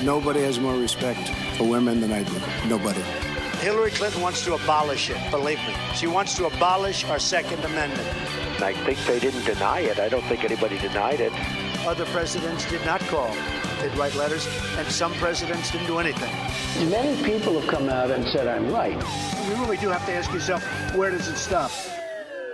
Nobody has more respect for women than I do. Nobody. Hillary Clinton wants to abolish it, believe me. She wants to abolish our Second Amendment. I think they didn't deny it. I don't think anybody denied it. Other presidents did not call. They'd write letters, and some presidents didn't do anything. Many people have come out and said I'm right. You really do have to ask yourself, where does it stop?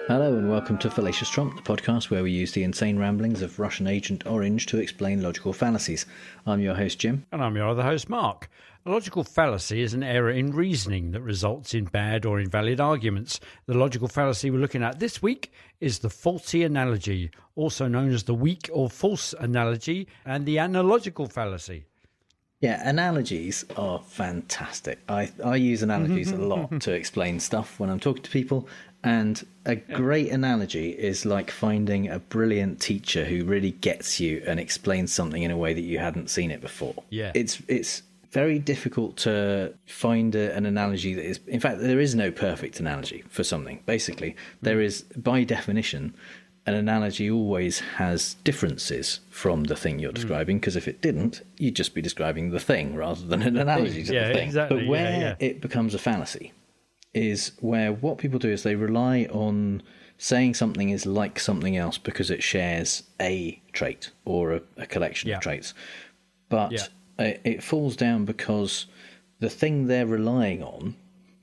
Hello and welcome to Fallacious Trump, the podcast where we use the insane ramblings of Russian Agent Orange to explain logical fallacies. I'm your host, Jim. And I'm your other host, Mark. A logical fallacy is an error in reasoning that results in bad or invalid arguments. The logical fallacy we're looking at this week is the faulty analogy, also known as the weak or false analogy, and the analogical fallacy. Yeah, analogies are fantastic. I use analogies a lot to explain stuff when I'm talking to people, and a great analogy is like finding a brilliant teacher who really gets you and explains something in a way that you hadn't seen it before. Yeah. It's very difficult to find an analogy that is... In fact, there is no perfect analogy for something. Basically, there is, by definition, an analogy always has differences from the thing you're describing, because if it didn't, you'd just be describing the thing rather than an analogy to the thing. Exactly. But where it becomes a fallacy is where what people do is they rely on saying something is like something else because it shares a trait or a collection of traits. But it falls down because the thing they're relying on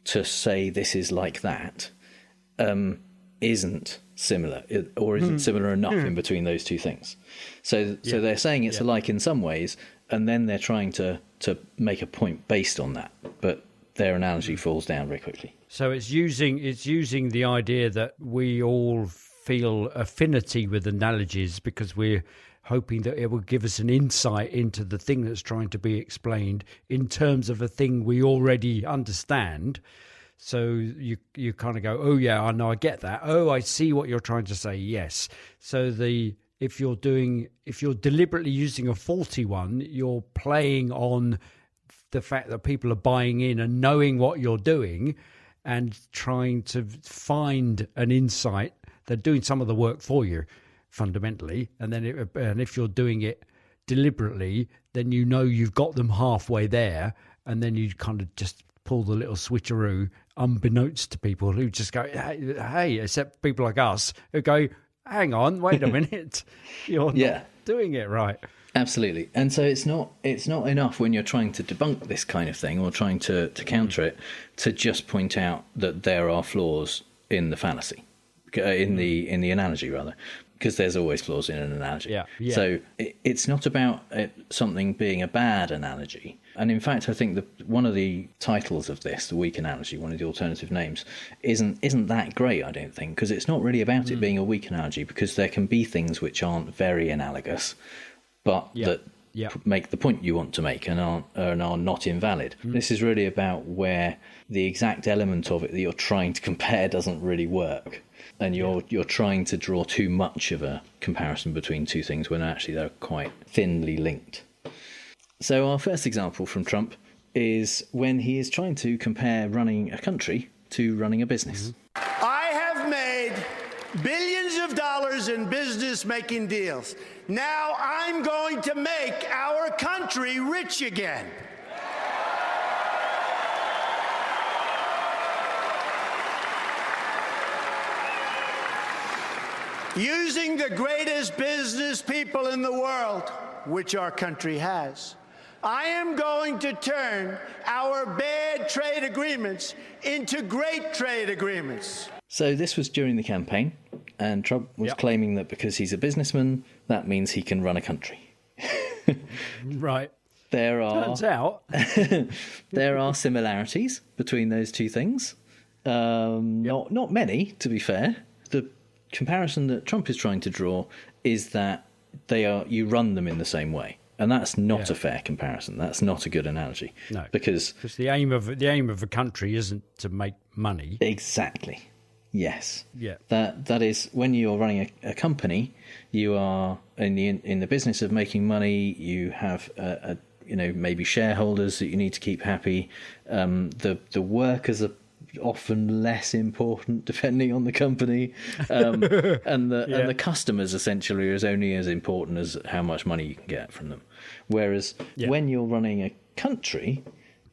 to say this is like that isn't similar, or isn't similar enough in between those two things. So they're saying it's alike in some ways, and then they're trying to make a point based on that. But their analogy falls down very quickly. So it's using the idea that we all feel affinity with analogies because we're hoping that it will give us an insight into the thing that's trying to be explained in terms of a thing we already understand. So you kind of go, oh yeah, I know, I get that. Oh, I see what you're trying to say. Yes. So if you're deliberately using a faulty one, you're playing on the fact that people are buying in and knowing what you're doing and trying to find an insight. They're doing some of the work for you, fundamentally. And then if you're doing it deliberately, then you know you've got them halfway there, and then you kind of just pull the little switcheroo unbeknownst to people who just go, hey, except people like us who go, hang on, wait a minute, you're not doing it right. Absolutely. And so it's not enough when you're trying to debunk this kind of thing or trying to counter it to just point out that there are flaws in the fallacy, in the analogy rather, because there's always flaws in an analogy. Yeah. So it's not about something being a bad analogy. And in fact, I think that one of the titles of this, the weak analogy, one of the alternative names, isn't that great, I don't think, because it's not really about it being a weak analogy, because there can be things which aren't very analogous, but that make the point you want to make and are not invalid. This is really about where the exact element of it that you're trying to compare doesn't really work, and you're trying to draw too much of a comparison between two things when actually they're quite thinly linked. So our first example from Trump is when he is trying to compare running a country to running a business. I have made billions of dollars in business making deals. Now I'm going to make our country rich again. Using the greatest business people in the world, which our country has, I am going to turn our bad trade agreements into great trade agreements. So this was during the campaign, and Trump was claiming that because he's a businessman, that means he can run a country. Right. Turns out there are similarities between those two things. Not many, to be fair. The comparison that Trump is trying to draw is that you run them in the same way. And that's not a fair comparison. That's not a good analogy. No, because the aim of a country isn't to make money. Exactly. Yes. Yeah. That is, when you're running a company, you are in the business of making money. You have maybe shareholders that you need to keep happy. The workers are often less important depending on the company, and the customers essentially is only as important as how much money you can get from them. Whereas when you're running a country,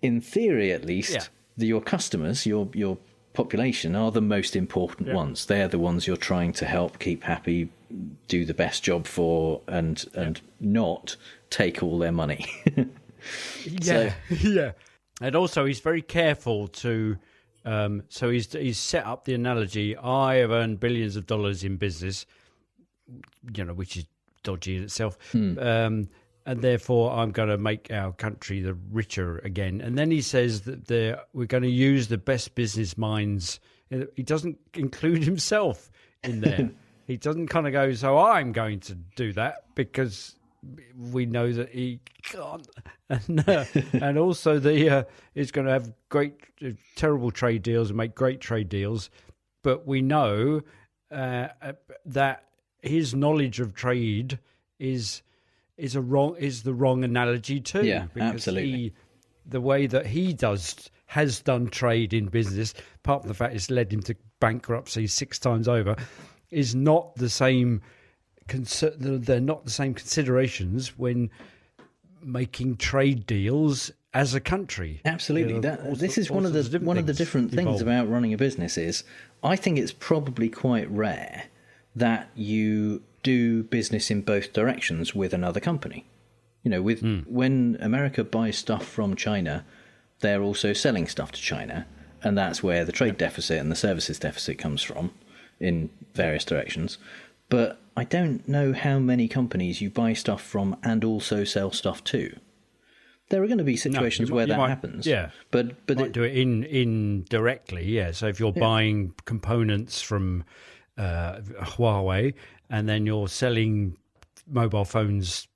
in theory at least, your customers, your population are the most important ones. They're the ones you're trying to help keep happy, do the best job for, and not take all their money. And also he's very careful to so he's set up the analogy, I have earned billions of dollars in business, which is dodgy in itself, and therefore I'm going to make our country the richer again. And then he says that we're going to use the best business minds. He doesn't include himself in there. He doesn't kind of go, so I'm going to do that, because we know that he can't. And also he's going to have terrible trade deals and make great trade deals. But we know that his knowledge of trade is the wrong analogy too. Yeah, because absolutely. The way that he has done trade in business, apart from the fact it's led him to bankruptcy 6 times over, is not the same. They're not the same considerations when making trade deals as a country. Absolutely. This is one of the different things about running a business is, I think it's probably quite rare that you do business in both directions with another company. When America buys stuff from China, they're also selling stuff to China, and that's where the trade deficit and the services deficit comes from in various directions. But I don't know how many companies you buy stuff from and also sell stuff to. There are going to be situations where that happens. Yeah, but might do it indirectly. Yeah, so if you're buying components from Huawei, and then you're selling mobile phones,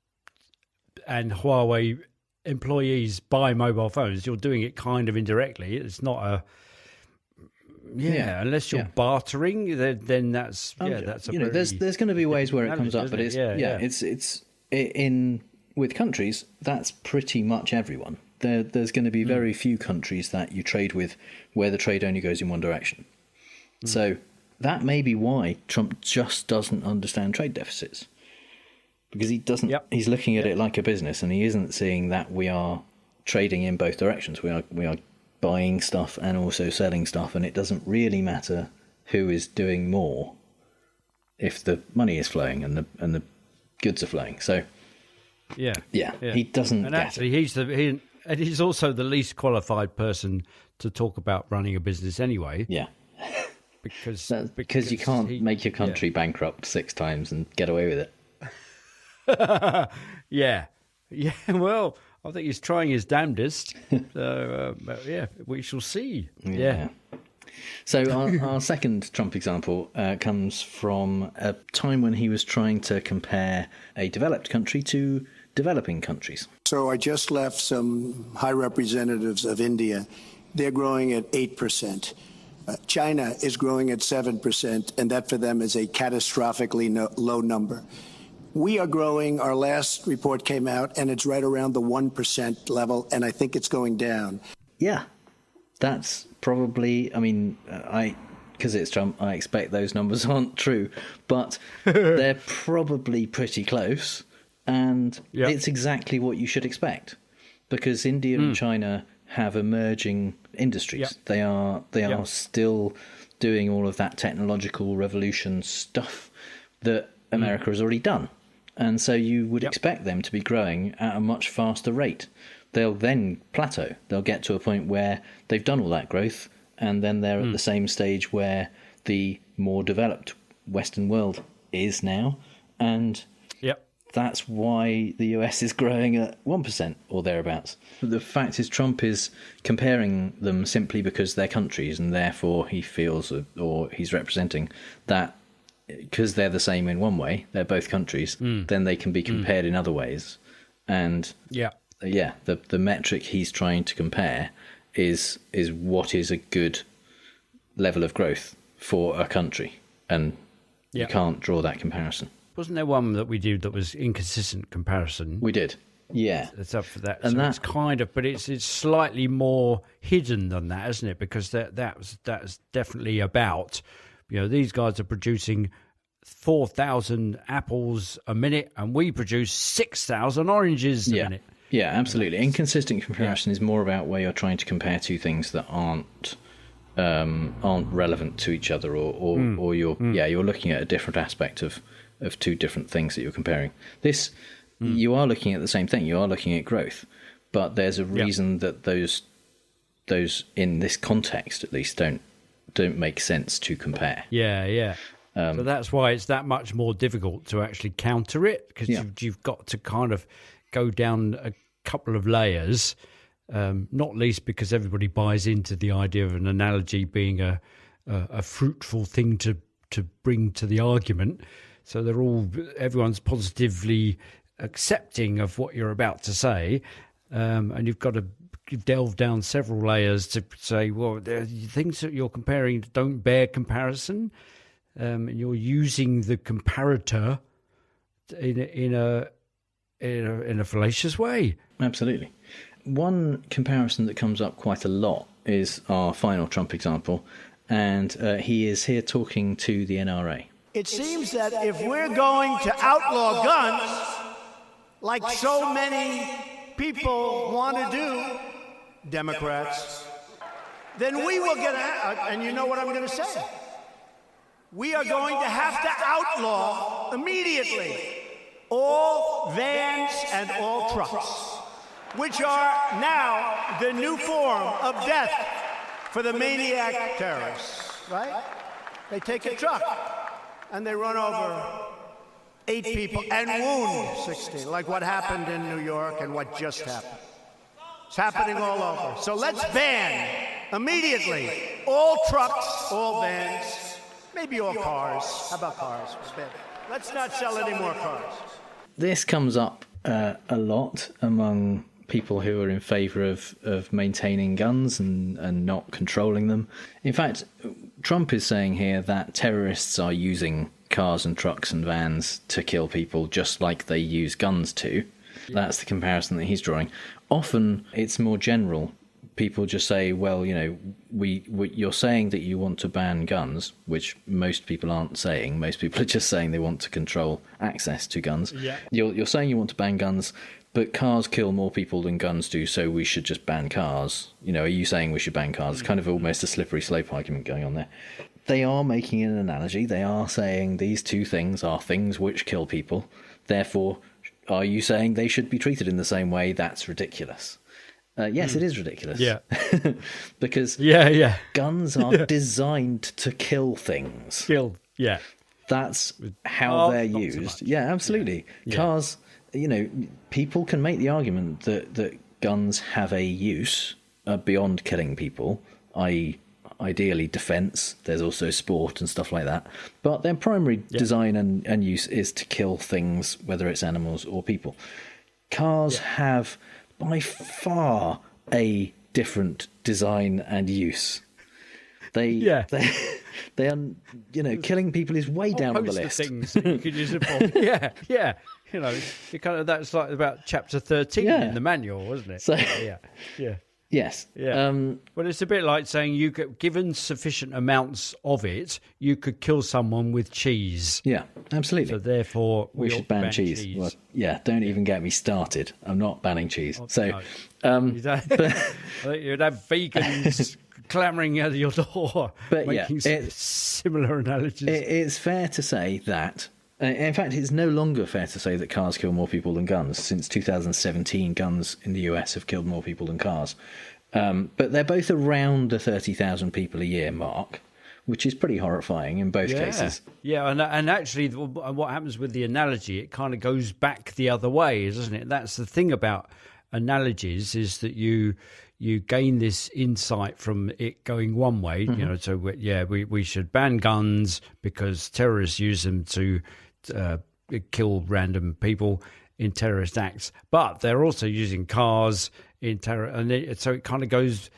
and Huawei employees buy mobile phones, you're doing it kind of indirectly. It's not a unless you're bartering, then that's that's a there's going to be ways where it comes up, but it's it's in with countries, that's pretty much everyone. There's going to be very few countries that you trade with where the trade only goes in one direction. So that may be why Trump just doesn't understand trade deficits, because he doesn't. He's looking at it like a business, and he isn't seeing that we are trading in both directions. We are buying stuff and also selling stuff, and it doesn't really matter who is doing more if the money is flowing and the goods are flowing. So he doesn't. And actually, he's also the least qualified person to talk about running a business anyway. Yeah, because you can't make your country bankrupt 6 times and get away with it. Yeah. Well, I think he's trying his damnedest. So, we shall see. Yeah. So our second Trump example comes from a time when he was trying to compare a developed country to developing countries. So I just left some high representatives of India. They're growing at 8%. China is growing at 7%, and that for them is a catastrophically low number. We are growing. Our last report came out, and it's right around the 1% level, and I think it's going down. Yeah, that's probably, because it's Trump, I expect those numbers aren't true, but they're probably pretty close, and it's exactly what you should expect, because India and China have emerging industries. They are still doing all of that technological revolution stuff that America has already done. And so you would expect them to be growing at a much faster rate. They'll then plateau. They'll get to a point where they've done all that growth, and then they're at the same stage where the more developed Western world is now. And that's why the US is growing at 1% or thereabouts. But the fact is, Trump is comparing them simply because they're countries, and therefore he feels, or he's representing that, because they're the same in one way, they're both countries, then they can be compared in other ways. And the metric he's trying to compare is what is a good level of growth for a country, and you can't draw that comparison. Wasn't there one that we did that was inconsistent comparison? We did. Yeah. It's up for that. And so it's kind of, but it's slightly more hidden than that, isn't it? Because that's definitely about, these guys are producing 4,000 apples a minute and we produce 6,000 oranges a minute. Yeah, absolutely. Inconsistent comparison is more about where you're trying to compare two things that aren't relevant to each other, or you're looking at a different aspect of two different things that you're comparing. This you are looking at the same thing. You are looking at growth, but there's a reason that those in this context at least don't make sense to compare. So that's why it's that much more difficult to actually counter it, because you've got to kind of go down a couple of layers, not least because everybody buys into the idea of an analogy being a fruitful thing to bring to the argument. So everyone's positively accepting of what you're about to say, and you've got to delve down several layers to say, well, the things that you're comparing don't bear comparison, and you're using the comparator in a fallacious way. Absolutely. One comparison that comes up quite a lot is our final Trump example, and he is here talking to the NRA. It seems that if we're going to outlaw guns, like so many people want to do, Democrats, then we will get and you know what I'm going to say. We are going to have to outlaw immediately all vans and all trucks, which are now the new form of death for the maniac terrorists, right? They take a truck and they run over 8 people and wound 60, like what happened in New York and what just happened. It's happening all over. So let's ban immediately all trucks, all vans, maybe all cars. How about cars? Let's not sell any more cars. This comes up a lot among people who are in favour of maintaining guns and not controlling them. In fact, Trump is saying here that terrorists are using cars and trucks and vans to kill people just like they use guns to. That's the comparison that he's drawing. Often it's more general. People just say, well, you know, you're saying that you want to ban guns, which most people aren't saying. Most people are just saying they want to control access to guns. Yeah. You're saying you want to ban guns, but cars kill more people than guns do, so we should just ban cars. You know, are you saying we should ban cars? It's kind of almost a slippery slope argument going on there. They are making an analogy. They are saying these two things are things which kill people. Therefore, are you saying they should be treated in the same way? That's ridiculous. Yes, it is ridiculous. Yeah. Because guns are designed to kill things. That's how they're used. So absolutely. Yeah. Cars, you know, people can make the argument that guns have a use beyond killing people, i.e. ideally defence. There's also sport and stuff like that. But their primary design and use is to kill things, whether it's animals or people. Cars have by far a different design and use. They are, you know, killing people is way down on the list. Things that you could use it for. You know, you kind of, that's like about chapter 13 in the manual, wasn't it? So, Yes. Well, it's a bit like saying you could, given sufficient amounts of it, you could kill someone with cheese. Yeah, absolutely. So therefore, we should ban cheese. Well, don't even get me started. I'm not banning cheese. So, you'd have vegans clamouring at your door, but making similar analogies. It's fair to say that. In fact, it's no longer fair to say that cars kill more people than guns. Since 2017, guns in the US have killed more people than cars. But they're both around the 30,000 people a year mark, which is pretty horrifying in both cases. Yeah, and actually what happens with the analogy, it kind of goes back the other way, doesn't it? That's the thing about analogies, is that you gain this insight from it going one way, you know, so we should ban guns because terrorists use them to kill random people in terrorist acts, but they're also using cars in terror, and so it kind of goes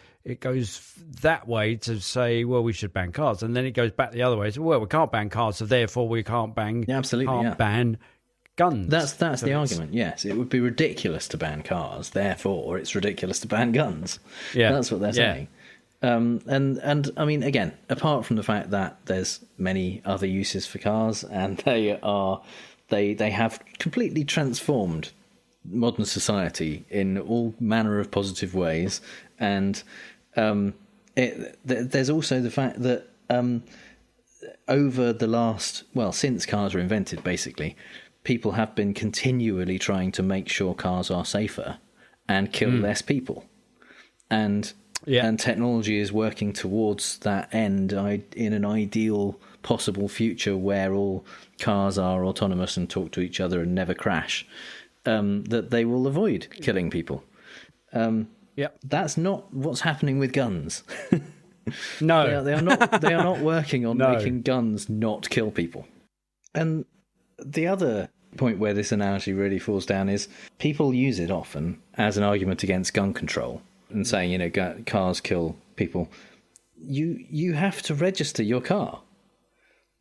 that way to say, well, we should ban cars, and then it goes back the other way. So, well, we can't ban cars, so therefore we can't ban ban guns. That's the argument. Yes, it would be ridiculous to ban cars, therefore it's ridiculous to ban guns. Yeah, that's what they're saying. And I mean, again, apart from the fact that there's many other uses for cars, and they have completely transformed modern society in all manner of positive ways, and there's also the fact that over the last, since cars were invented, basically, people have been continually trying to make sure cars are safer and kill less people, and technology is working towards that end in an ideal possible future where all cars are autonomous and talk to each other and never crash. That they will avoid killing people. That's not what's happening with guns. No, they are not. They are not working on making guns not kill people. And the other point where this analogy really falls down is people use it often as an argument against gun control and saying, cars kill people. You have to register your car.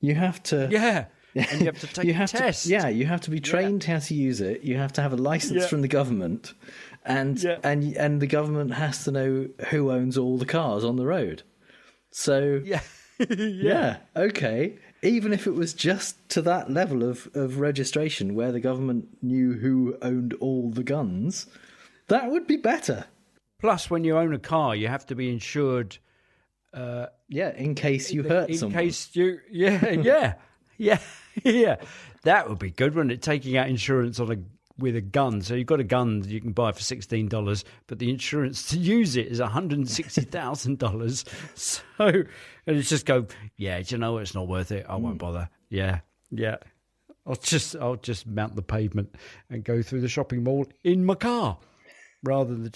You have to. Yeah. And you have to take a test. You have to be trained how to use it. You have to have a license from the government, and the government has to know who owns all the cars on the road. So okay. Even if it was just to that level of registration where the government knew who owned all the guns, that would be better. Plus, when you own a car, you have to be insured. In case you hurt someone. In case you, Yeah, that would be good, wouldn't it? Taking out insurance with a gun. So you've got a gun that you can buy for $16, but the insurance to use it is $160,000. So, and it's just go, it's not worth it. I won't bother. Yeah. I'll just mount the pavement and go through the shopping mall in my car, rather than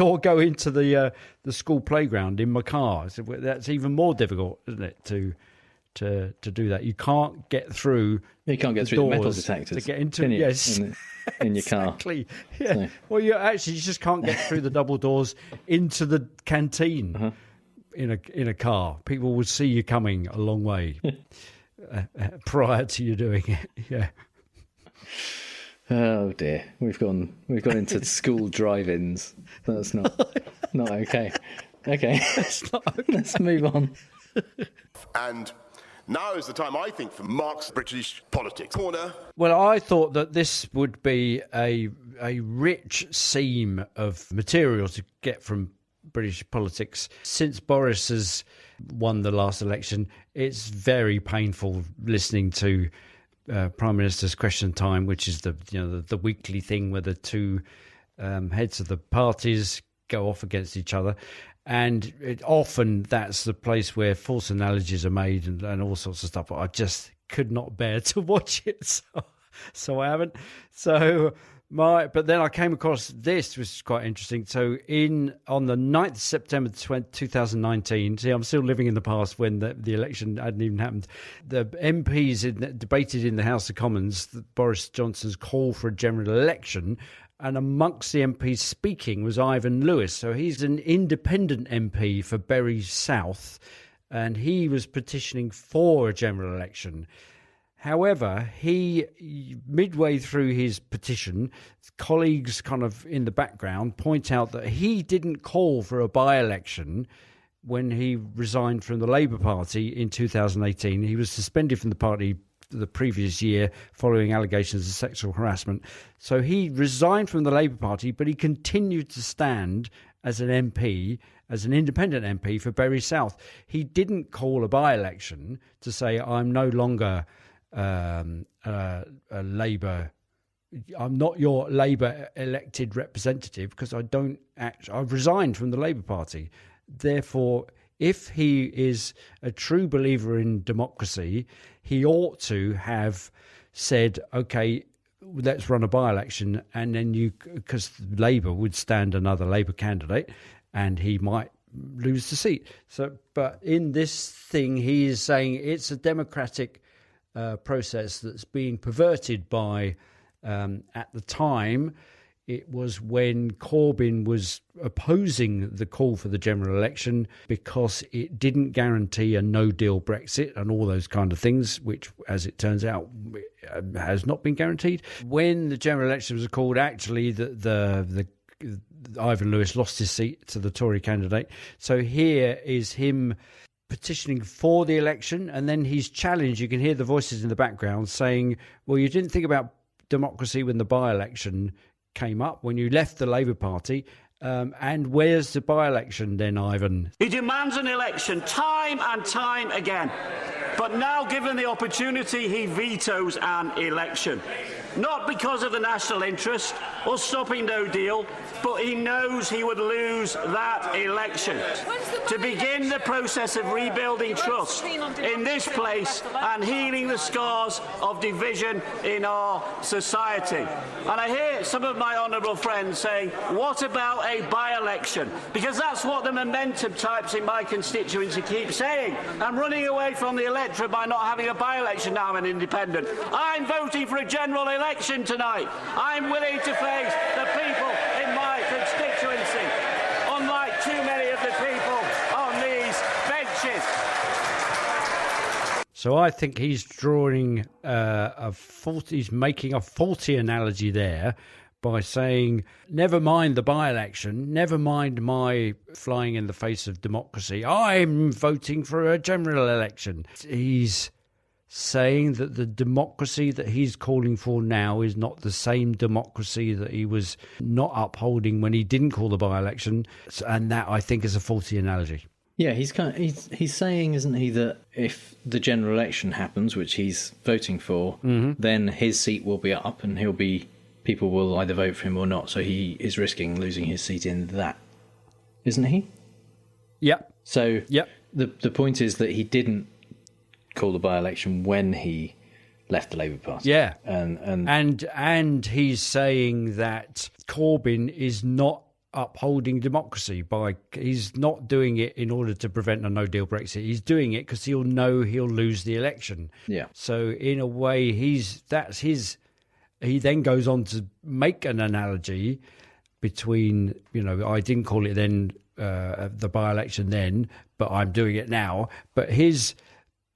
or go into the school playground in my car. So that's even more difficult, isn't it? To do that, you can't get through. You can't get through the metal detectors to get into. In your car. Exactly. Yeah. So. Well, you just can't get through the double doors into the canteen in a car. People would see you coming a long way prior to you doing it. Yeah. Oh dear, we've gone into school drive-ins. That's not okay. Okay, that's not okay. Let's move on. And now is the time, I think, for Mark's British politics corner. Well, I thought that this would be a rich seam of material to get from British politics. Since Boris has won the last election, it's very painful listening to Prime Minister's Question Time, which is the weekly thing where the two heads of the parties go off against each other. And often that's the place where false analogies are made and all sorts of stuff. But I just could not bear to watch it, so I haven't. But then I came across this, which is quite interesting. So on the 9th of September 2019, see, I'm still living in the past when the election hadn't even happened. The MPs debated in the House of Commons Boris Johnson's call for a general election. And amongst the MPs speaking was Ivan Lewis. So he's an independent MP for Bury South, and he was petitioning for a general election. However, midway through his petition, colleagues kind of in the background point out that he didn't call for a by-election when he resigned from the Labour Party in 2018. He was suspended from the party the previous year following allegations of sexual harassment. So he resigned from the Labour Party, but he continued to stand as an MP, as an independent MP for Bury South. He didn't call a by-election to say, I'm no longer a Labour, I'm not your Labour elected representative because I've resigned from the Labour Party. Therefore, if he is a true believer in democracy, he ought to have said, okay, let's run a by-election, and then because Labour would stand another Labour candidate and he might lose the seat. So, but in this thing, he is saying it's a democratic process that's being perverted by, at the time, it was when Corbyn was opposing the call for the general election because it didn't guarantee a no-deal Brexit and all those kind of things, which, as it turns out, has not been guaranteed. When the general election was called, actually, the Ivan Lewis lost his seat to the Tory candidate. So here is him petitioning for the election, and then he's challenged. You can hear the voices in the background saying, well, you didn't think about democracy when the by-election came up, when you left the Labour Party. And where's the by-election then, Ivan? He demands an election time and time again. But now, given the opportunity, he vetoes an election. Not because of the national interest or stopping no deal, but he knows he would lose that election. To begin the process of rebuilding trust in this place and healing the scars of division in our society. And I hear some of my honourable friends saying, what about a by-election? Because that's what the momentum types in my constituency keep saying. I'm running away from the electorate by not having a by-election now I'm an independent. I'm voting for a general election tonight. I'm willing to face the people in my constituency, unlike too many of the people on these benches. So I think he's drawing he's making a faulty analogy there by saying, never mind the by-election, never mind my flying in the face of democracy, I'm voting for a general election. He's saying that the democracy that he's calling for now is not the same democracy that he was not upholding when he didn't call the by-election, and that, I think, is a faulty analogy. Yeah, he's saying, isn't he, that if the general election happens, which he's voting for, then his seat will be up and people will either vote for him or not. So he is risking losing his seat in that, isn't he? Yep. So yep. The point is that he didn't call the by-election when he left the Labour Party. Yeah. And he's saying that Corbyn is not upholding democracy he's not doing it in order to prevent a no-deal Brexit. He's doing it because he'll know he'll lose the election. Yeah. So in a way, he then goes on to make an analogy between, I didn't call it then the by-election then, but I'm doing it now. But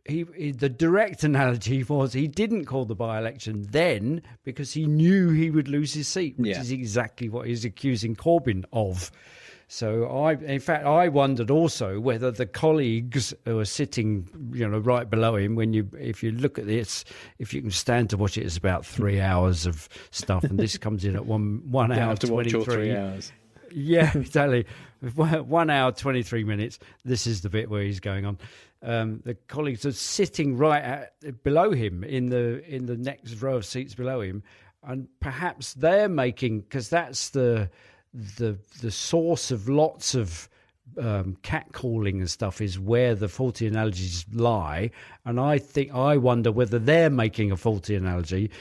the direct analogy was he didn't call the by-election then because he knew he would lose his seat, which is exactly what he's accusing Corbyn of. So I wondered also whether the colleagues who are sitting, right below him, if you look at this, if you can stand to watch it, it's about 3 hours of stuff, and this comes in at 1 hour 23. Watch all 3 hours. Yeah, exactly. 1 hour 23 minutes. This is the bit where he's going on. The colleagues are sitting right below him in the next row of seats below him, and perhaps they're making, because that's the source of lots of catcalling and stuff, is where the faulty analogies lie. And I wonder whether they're making a faulty analogy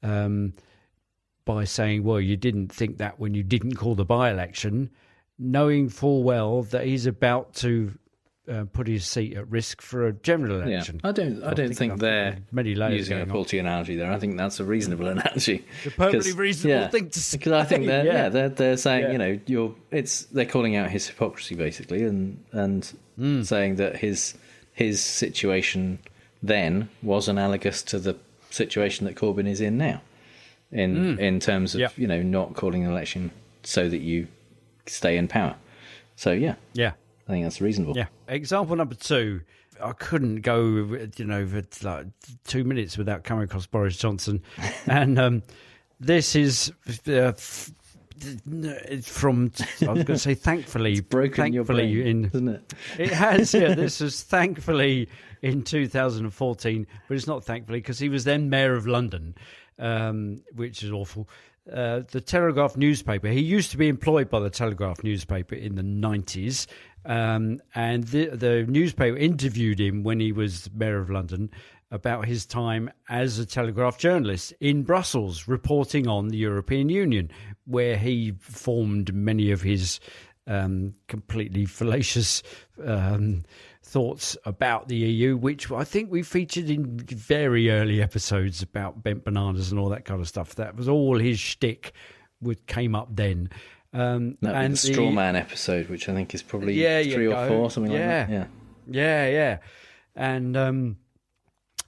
by saying, well, you didn't think that when you didn't call the by-election, knowing full well that he's about to put his seat at risk for a general election. Yeah. I don't think they're using a faulty analogy there. I think that's a reasonable analogy. A perfectly reasonable thing to say. Because I think they're saying, they're calling out his hypocrisy basically, and saying that his situation then was analogous to the situation that Corbyn is in now, in terms of not calling an election so that you stay in power. So yeah. I think that's reasonable. Yeah. Example number 2. I couldn't go, for like 2 minutes without coming across Boris Johnson, and this is from. I was going to say, thankfully, it's broken your brain, isn't it? It has. Yeah. This was thankfully in 2014, but it's not thankfully because he was then Mayor of London, which is awful. The Telegraph newspaper. He used to be employed by the Telegraph newspaper in the 90s. And the newspaper interviewed him when he was Mayor of London about his time as a Telegraph journalist in Brussels, reporting on the European Union, where he formed many of his completely fallacious thoughts about the EU, which I think we featured in very early episodes about bent bananas and all that kind of stuff. That was all his shtick, came up then. The Straw Man episode, which I think is probably 3 or 4, something like that. Yeah. And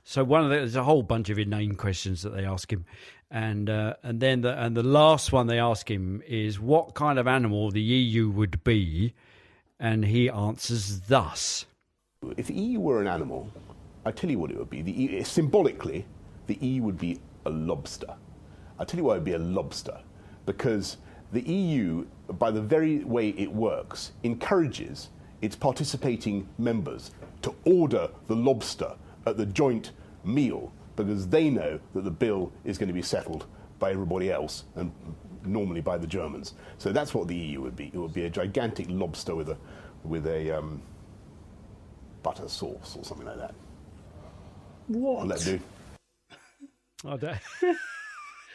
So there's a whole bunch of inane questions that they ask him, and then the last one they ask him is what kind of animal the EU would be, and he answers thus: If the EU were an animal, I tell you what it would be. Symbolically, the EU would be a lobster. I'll tell you why it would be a lobster, because the EU, by the very way it works, encourages its participating members to order the lobster at the joint meal, because they know that the bill is going to be settled by everybody else, and normally by the Germans. So that's what the EU would be. It would be a gigantic lobster with a butter sauce or something like that. What? I'll let do. I don't.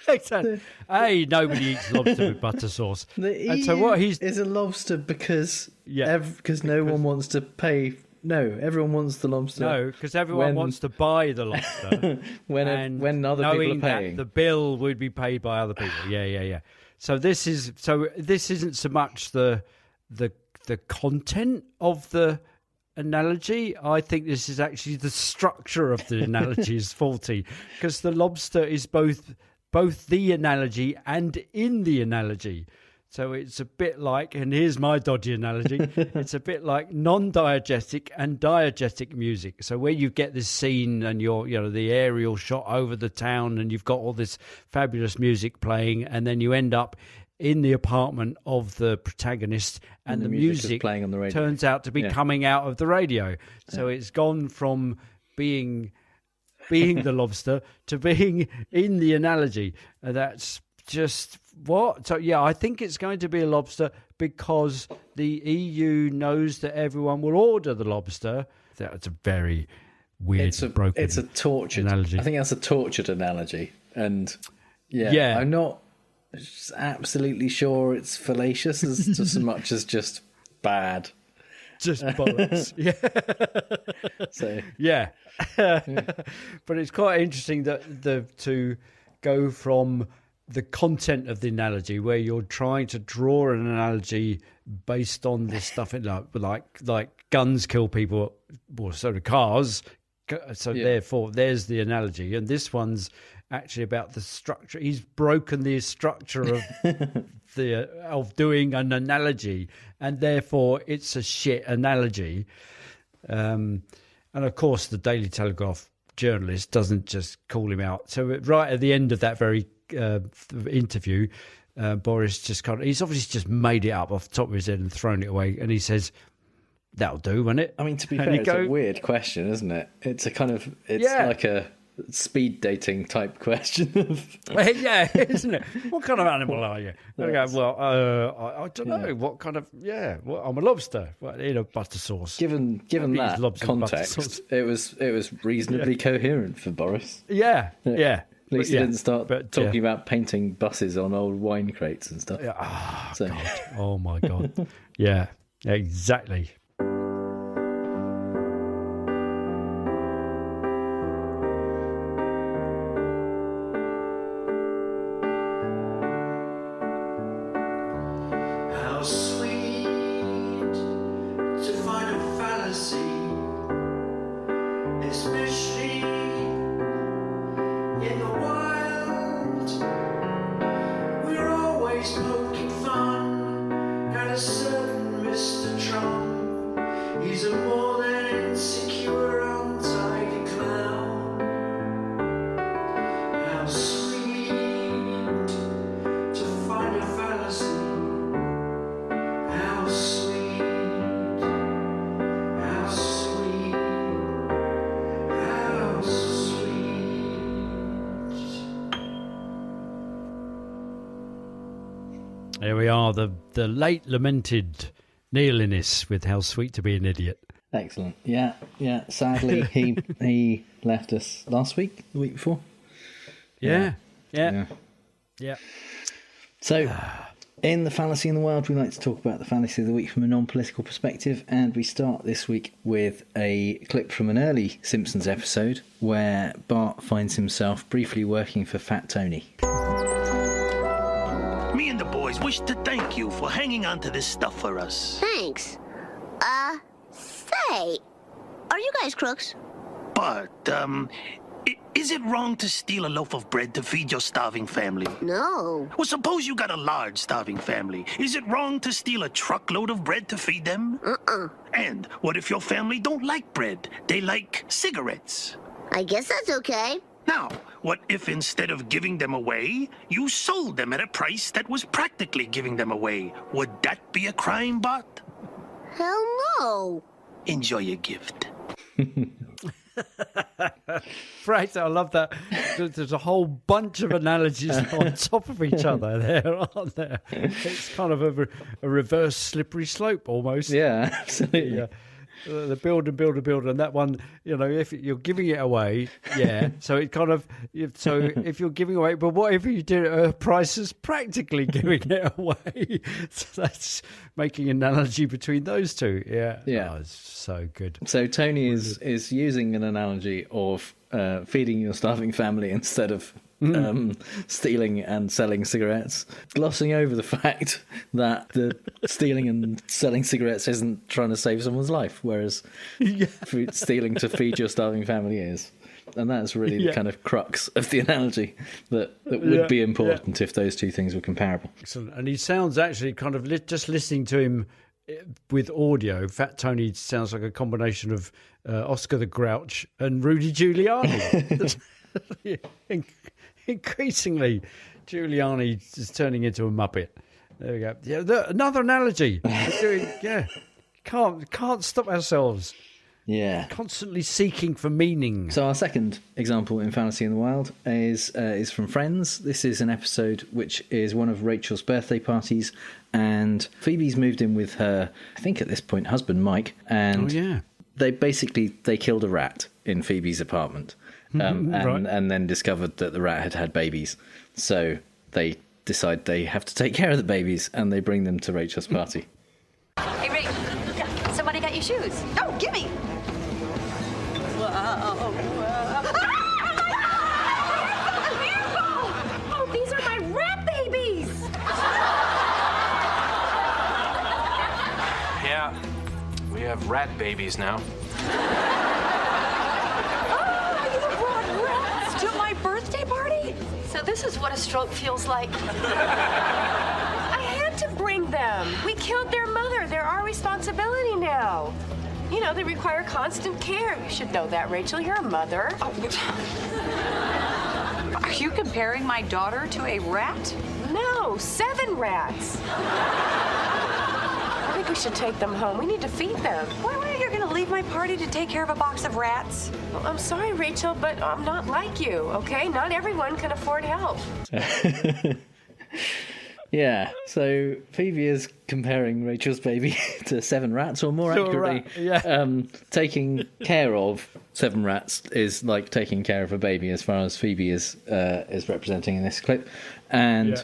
Exactly. Hey, nobody eats lobster with butter sauce. The EU and so what is a lobster because no one wants to pay. No, everyone wants the lobster. No, because everyone wants to buy the lobster when other people are paying. That the bill would be paid by other people. Yeah. So this isn't so much the content of the analogy. I think this is actually the structure of the analogy is faulty, because the lobster is both the analogy and in the analogy. So it's a bit like, and here's my dodgy analogy, it's a bit like non-diegetic and diegetic music. So where you get this scene and the aerial shot over the town and you've got all this fabulous music playing, and then you end up in the apartment of the protagonist and the music playing on the radio turns out to be coming out of the radio. So it's gone from being the lobster to being in the analogy. And that's just what? So, I think it's going to be a lobster because the EU knows that everyone will order the lobster. That's a very weird, broken It's a tortured analogy. I think that's a tortured analogy. And, I'm not absolutely sure it's fallacious as much as just bad. Just bollocks. So but it's quite interesting that to go from the content of the analogy, where you're trying to draw an analogy based on this stuff, like guns kill people, well, so do cars. So therefore, there's the analogy, and this one's actually about the structure. He's broken the structure of of doing an analogy, and therefore it's a shit analogy. And of course, the Daily Telegraph journalist doesn't just call him out. So right at the end of that very interview, Boris he's obviously just made it up off the top of his head and thrown it away, and he says, "That'll do, won't it?" I mean, to be fair, it's a weird question, isn't it? It's a kind of like a speed dating type question. Isn't it? What kind of animal are you? I go, I don't know. What kind of? I'm a lobster. In a butter sauce. Given that context, it was reasonably coherent for Boris. Yeah. At least he didn't start talking about painting buses on old wine crates and stuff. God. Oh my God. Yeah, exactly. How sweet to find a fallacy, especially in the wild. We're always poking fun at a certain Mr. Trump. He's a more than insecure, untidy clown. How sweet to find a fallacy. How sweet, how sweet, how sweet. There we are, the late lamented Neil Innes with How Sweet to Be an Idiot. Excellent. Yeah. Sadly, he left us last week, the week before. Yeah. So, in the Fallacy in the World, we like to talk about the Fallacy of the Week from a non-political perspective, and we start this week with a clip from an early Simpsons episode where Bart finds himself briefly working for Fat Tony. Me and the boys wish to thank you for hanging on to this stuff for us. Thanks. Say, are you guys crooks? But, is it wrong to steal a loaf of bread to feed your starving family? No. Well, suppose you got a large starving family. Is it wrong to steal a truckload of bread to feed them? And what if your family don't like bread? They like cigarettes. I guess that's okay. Now, what if instead of giving them away, you sold them at a price that was practically giving them away? Would that be a crime, Bart? Hell no. Enjoy your gift. Right, I love that. There's a whole bunch of analogies on top of each other there, aren't there? It's kind of a reverse slippery slope almost. Yeah, absolutely. Yeah. The build, and that one, if you're giving it away, so it kind of, so if you're giving away, but what if you do it at a price is practically giving it away? So that's making an analogy between those two. Yeah. Oh, it's so good. So Tony is using an analogy of feeding your starving family instead of stealing and selling cigarettes, glossing over the fact that the stealing and selling cigarettes isn't trying to save someone's life, whereas stealing to feed your starving family is. And that's really the kind of crux of the analogy that would be important if those two things were comparable. Excellent. And he sounds actually kind of, just listening to him with audio, Fat Tony sounds like a combination of Oscar the Grouch and Rudy Giuliani. Increasingly, Giuliani is turning into a Muppet. There we go. Yeah, another analogy. Can't stop ourselves. Yeah. Constantly seeking for meaning. So our second example in Fallacy in the Wild is from Friends. This is an episode which is one of Rachel's birthday parties, and Phoebe's moved in with her, I think at this point, husband Mike, and they killed a rat in Phoebe's apartment. And then discovered that the rat had babies. So they decide they have to take care of the babies, and they bring them to Rachel's party. Hey, Ray, somebody got your shoes. Oh, gimme! Oh, these are my rat babies! Yeah, we have rat babies now. To my birthday party? So this is what a stroke feels like. I had to bring them. We killed their mother. They're our responsibility now. They require constant care. You should know that, Rachel. You're a mother. Are you comparing my daughter to a rat? No, 7 rats. I think we should take them home. We need to feed them. Why are you going to leave my party to take care of a box of rats? Well, I'm sorry, Rachel, but I'm not like you, okay? Not everyone can afford help. Yeah, so Phoebe is comparing Rachel's baby to 7 rats, or more accurately, taking care of 7 rats is like taking care of a baby, as far as Phoebe is representing in this clip. And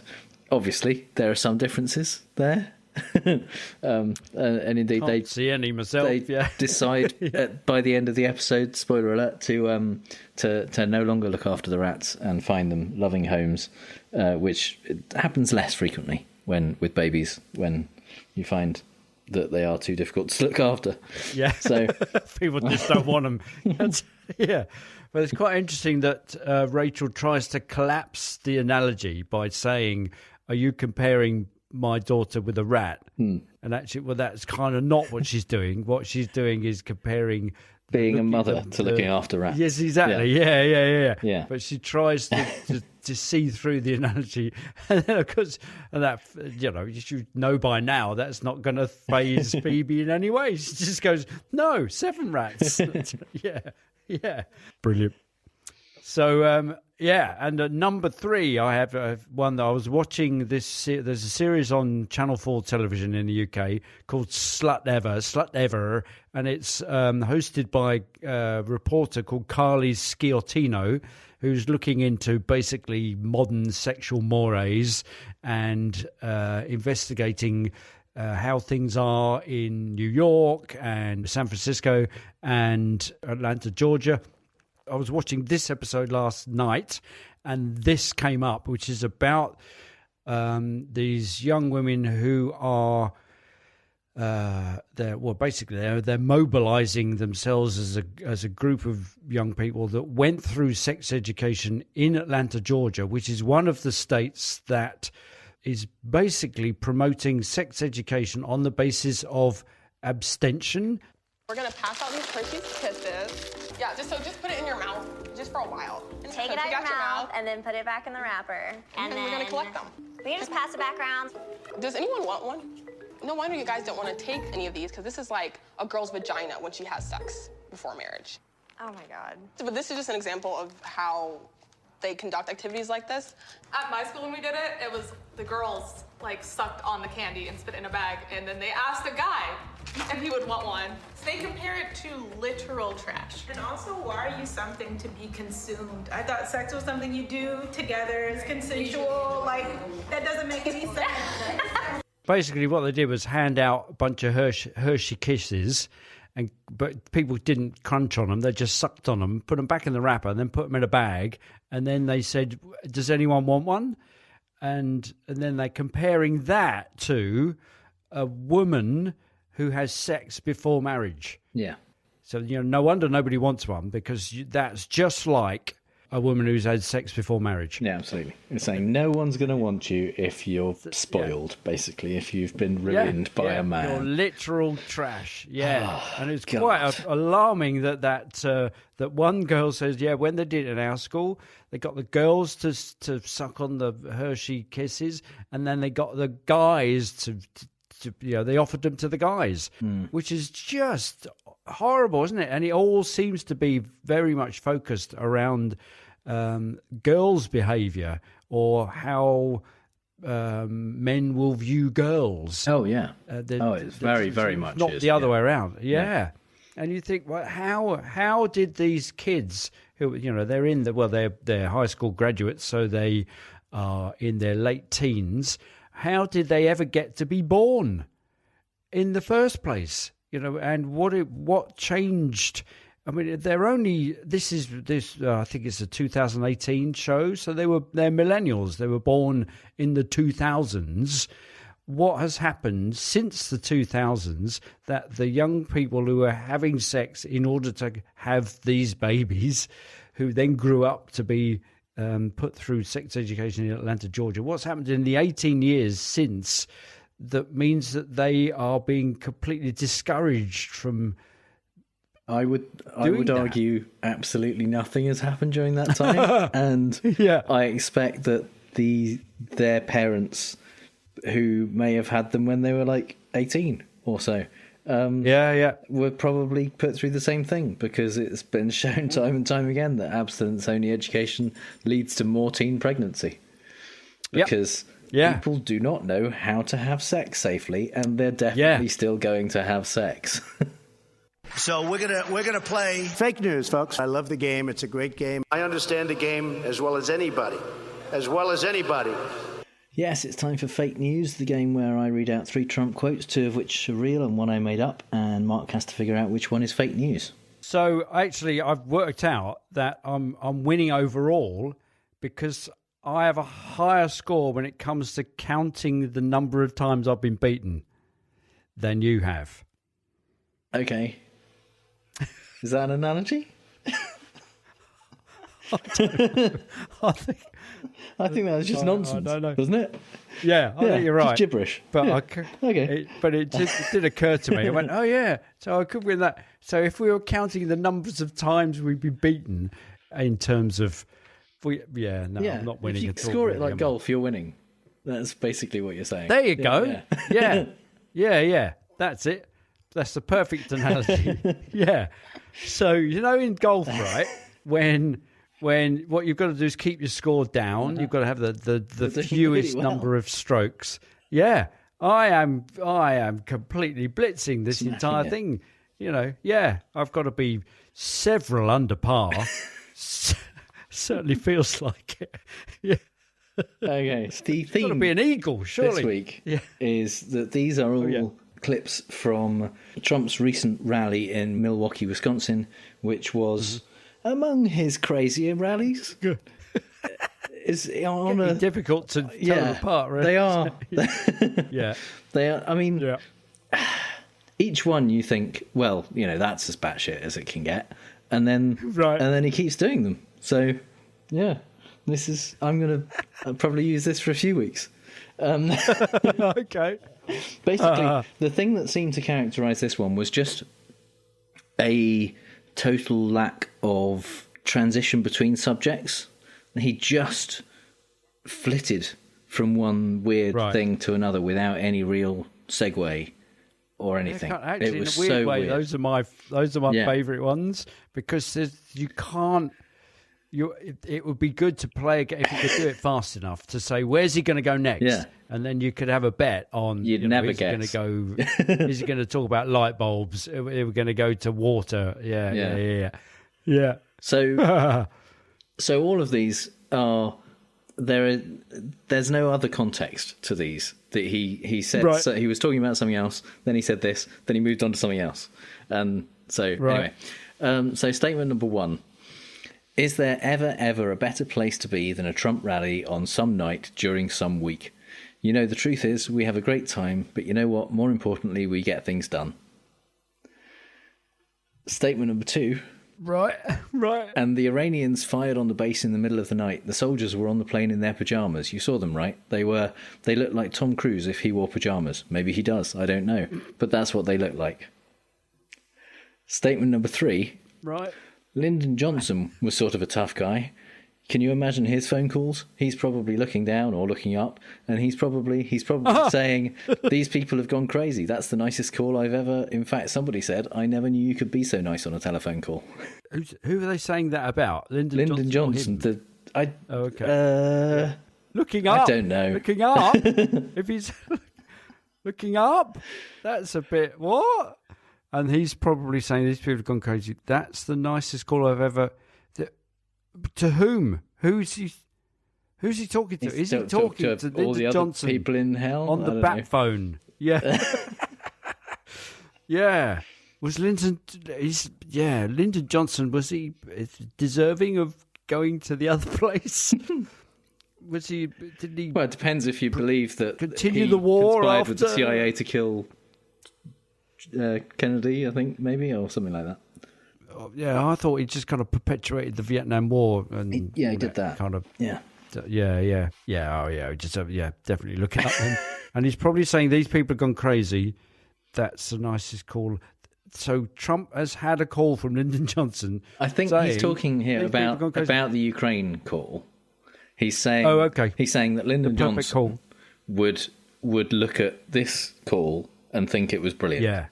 obviously, there are some differences there. And indeed, Can't see any myself. They decide by the end of the episode, spoiler alert, to no longer look after the rats and find them loving homes, which happens less frequently with babies, when you find that they are too difficult to look after. Yeah, so people just don't want them. Yeah. But it's quite interesting that Rachel tries to collapse the analogy by saying, "Are you comparing my daughter with a rat?" And actually, well, that's kind of not what she's doing. What she's doing is comparing being a mother to looking after rats. Yes, exactly. Yeah. But she tries to see through the analogy, and then of course, and that you should know by now that's not going to faze Phoebe in any way. She just goes, "No, 7 rats." Yeah, brilliant. So, and at number 3, I have one that I was watching. There's a series on Channel 4 television in the UK called Slut Ever, and it's hosted by a reporter called Carly Schiottino, who's looking into basically modern sexual mores and investigating how things are in New York and San Francisco and Atlanta, Georgia. I was watching this episode last night, and this came up, which is about these young women who are they're mobilizing themselves as a group of young people that went through sex education in Atlanta, Georgia, which is one of the states that is basically promoting sex education on the basis of abstention. We're gonna pass out these Hershey's Kisses. Yeah, just put it in your mouth just for a while. And Take it out your mouth and then put it back in the wrapper. And then we're gonna collect them. We can just pass it back around. Does anyone want one? No wonder you guys don't want to take any of these, because this is like a girl's vagina when she has sex before marriage. Oh my God. But this is just an example of how they conduct activities like this. At my school when we did it, it was the girls like sucked on the candy and spit it in a bag, and then they asked a guy if he would want one. So they compare it to literal trash. And also, why are you something to be consumed? I thought sex was something you do together, it's consensual, like, that doesn't make any sense. Basically, what they did was hand out a bunch of Hershey Kisses, but people didn't crunch on them. They just sucked on them, put them back in the wrapper, and then put them in a bag. And then they said, "Does anyone want one?" And then they're comparing that to a woman who has sex before marriage. Yeah. So no wonder nobody wants one, because that's just like a woman who's had sex before marriage. Yeah, absolutely. It's saying no one's going to want you if you're spoiled, basically, if you've been ruined by a man. You're literal trash. Yeah. And it's God. quite alarming that one girl says, when they did it in our school, they got the girls to suck on the Hershey Kisses, and then they got the guys to they offered them to the guys, which is just horrible, isn't it? And it all seems to be very much focused around girls' behaviour or how men will view girls. Oh, yeah. It's very, very much not the other way around. Yeah. And you think, well, how did these kids who they're high school graduates, so they are in their late teens, how did they ever get to be born in the first place? And what changed? I mean, they're only this. I think it's a 2018 show, so they're millennials. They were born in the 2000s. What has happened since the 2000s that the young people who are having sex in order to have these babies, who then grew up to be put through sex education in Atlanta, Georgia, what's happened in the 18 years since that means that they are being completely discouraged from I would argue absolutely nothing has happened during that time. And I expect that their parents, who may have had them when they were like 18 or so, were probably put through the same thing, because it's been shown time and time again that abstinence-only education leads to more teen pregnancy. Because people do not know how to have sex safely, and they're definitely still going to have sex. So we're gonna play fake news, folks. I love the game. It's a great game. I understand the game as well as anybody. Yes, it's time for Fake News, the game where I read out 3 Trump quotes, 2 of which are real and 1 I made up, and Mark has to figure out which one is fake news. So actually, I've worked out that I'm winning overall because I have a higher score when it comes to counting the number of times I've been beaten than you have. Okay. Is that an analogy? I think that was just nonsense, wasn't it? Yeah, I think you're right. Just gibberish. But it did occur to me. I went, oh yeah, so I could win that. So if we were counting the numbers of times we'd be beaten in terms of, I'm not winning if you at all. Score it like golf, you're winning. That's basically what you're saying. There you go. Yeah. That's it. That's the perfect analogy. Yeah. So in golf, right? When what you've got to do is keep your score down. You've got to have the fewest number of strokes. Yeah, I am completely blitzing this entire thing. I've got to be several under par. Certainly feels like it. Yeah. Okay, the theme got to be an eagle, surely. This week is that these are all clips from Trump's recent rally in Milwaukee, Wisconsin, which was among his crazier rallies. Good. It's difficult to tell them apart, right? They are. Yeah. They are. I mean, each one you think, well, that's as batshit as it can get, and then he keeps doing them. So, yeah, I'm going to probably use this for a few weeks. Okay. Basically, the thing that seemed to characterise this one was just a total lack of transition between subjects. He just flitted from one weird thing to another without any real segue or anything. Actually, it was in a weird so way, weird. those are my favourite ones, because you can't. It would be good to play a game if you could do it fast enough to say where's he going to go next, and then you could have a bet on. You'd never is he guess. going to go? Is he going to talk about light bulbs? Are we going to go to water? Yeah. So all of these are there's no other context to these. That he said so he was talking about something else, then he said this, then he moved on to something else. Anyway, so statement number 1. Is there ever a better place to be than a Trump rally on some night during some week? The truth is we have a great time, but you know what? More importantly, we get things done. Statement number 2. Right. And the Iranians fired on the base in the middle of the night. The soldiers were on the plane in their pyjamas. You saw them, right? They looked like Tom Cruise if he wore pyjamas. Maybe he does. I don't know. But that's what they look like. Statement number 3. Right. Lyndon Johnson was sort of a tough guy. Can you imagine his phone calls? He's probably looking down or looking up, and he's probably saying, "These people have gone crazy. That's the nicest call I've ever." In fact, somebody said, "I never knew you could be so nice on a telephone call." Who are they saying that about? Lyndon Johnson. Looking up. I don't know. Looking up. If he's looking up, that's a bit what? And he's probably saying these people have gone crazy. That's the nicest call I've ever. To whom? Who's he talking to? Is he talking to all the Lyndon other Johnson people in hell on the bat phone? Yeah, yeah. Was Lyndon? Lyndon Johnson. Was he deserving of going to the other place? Was he? Did he? Well, it depends if you believe that continue he the war conspired after with the CIA to kill Kennedy, I think, maybe, or something like that. Yeah, I thought he just kind of perpetuated the Vietnam War, and he did that kind of. Yeah. Oh yeah. Just definitely look it up then. And he's probably saying these people have gone crazy. That's the nicest call. So Trump has had a call from Lyndon Johnson. I think he's talking here about the Ukraine call. He's saying, he's saying that Lyndon Johnson would look at this call and think it was brilliant. Yeah.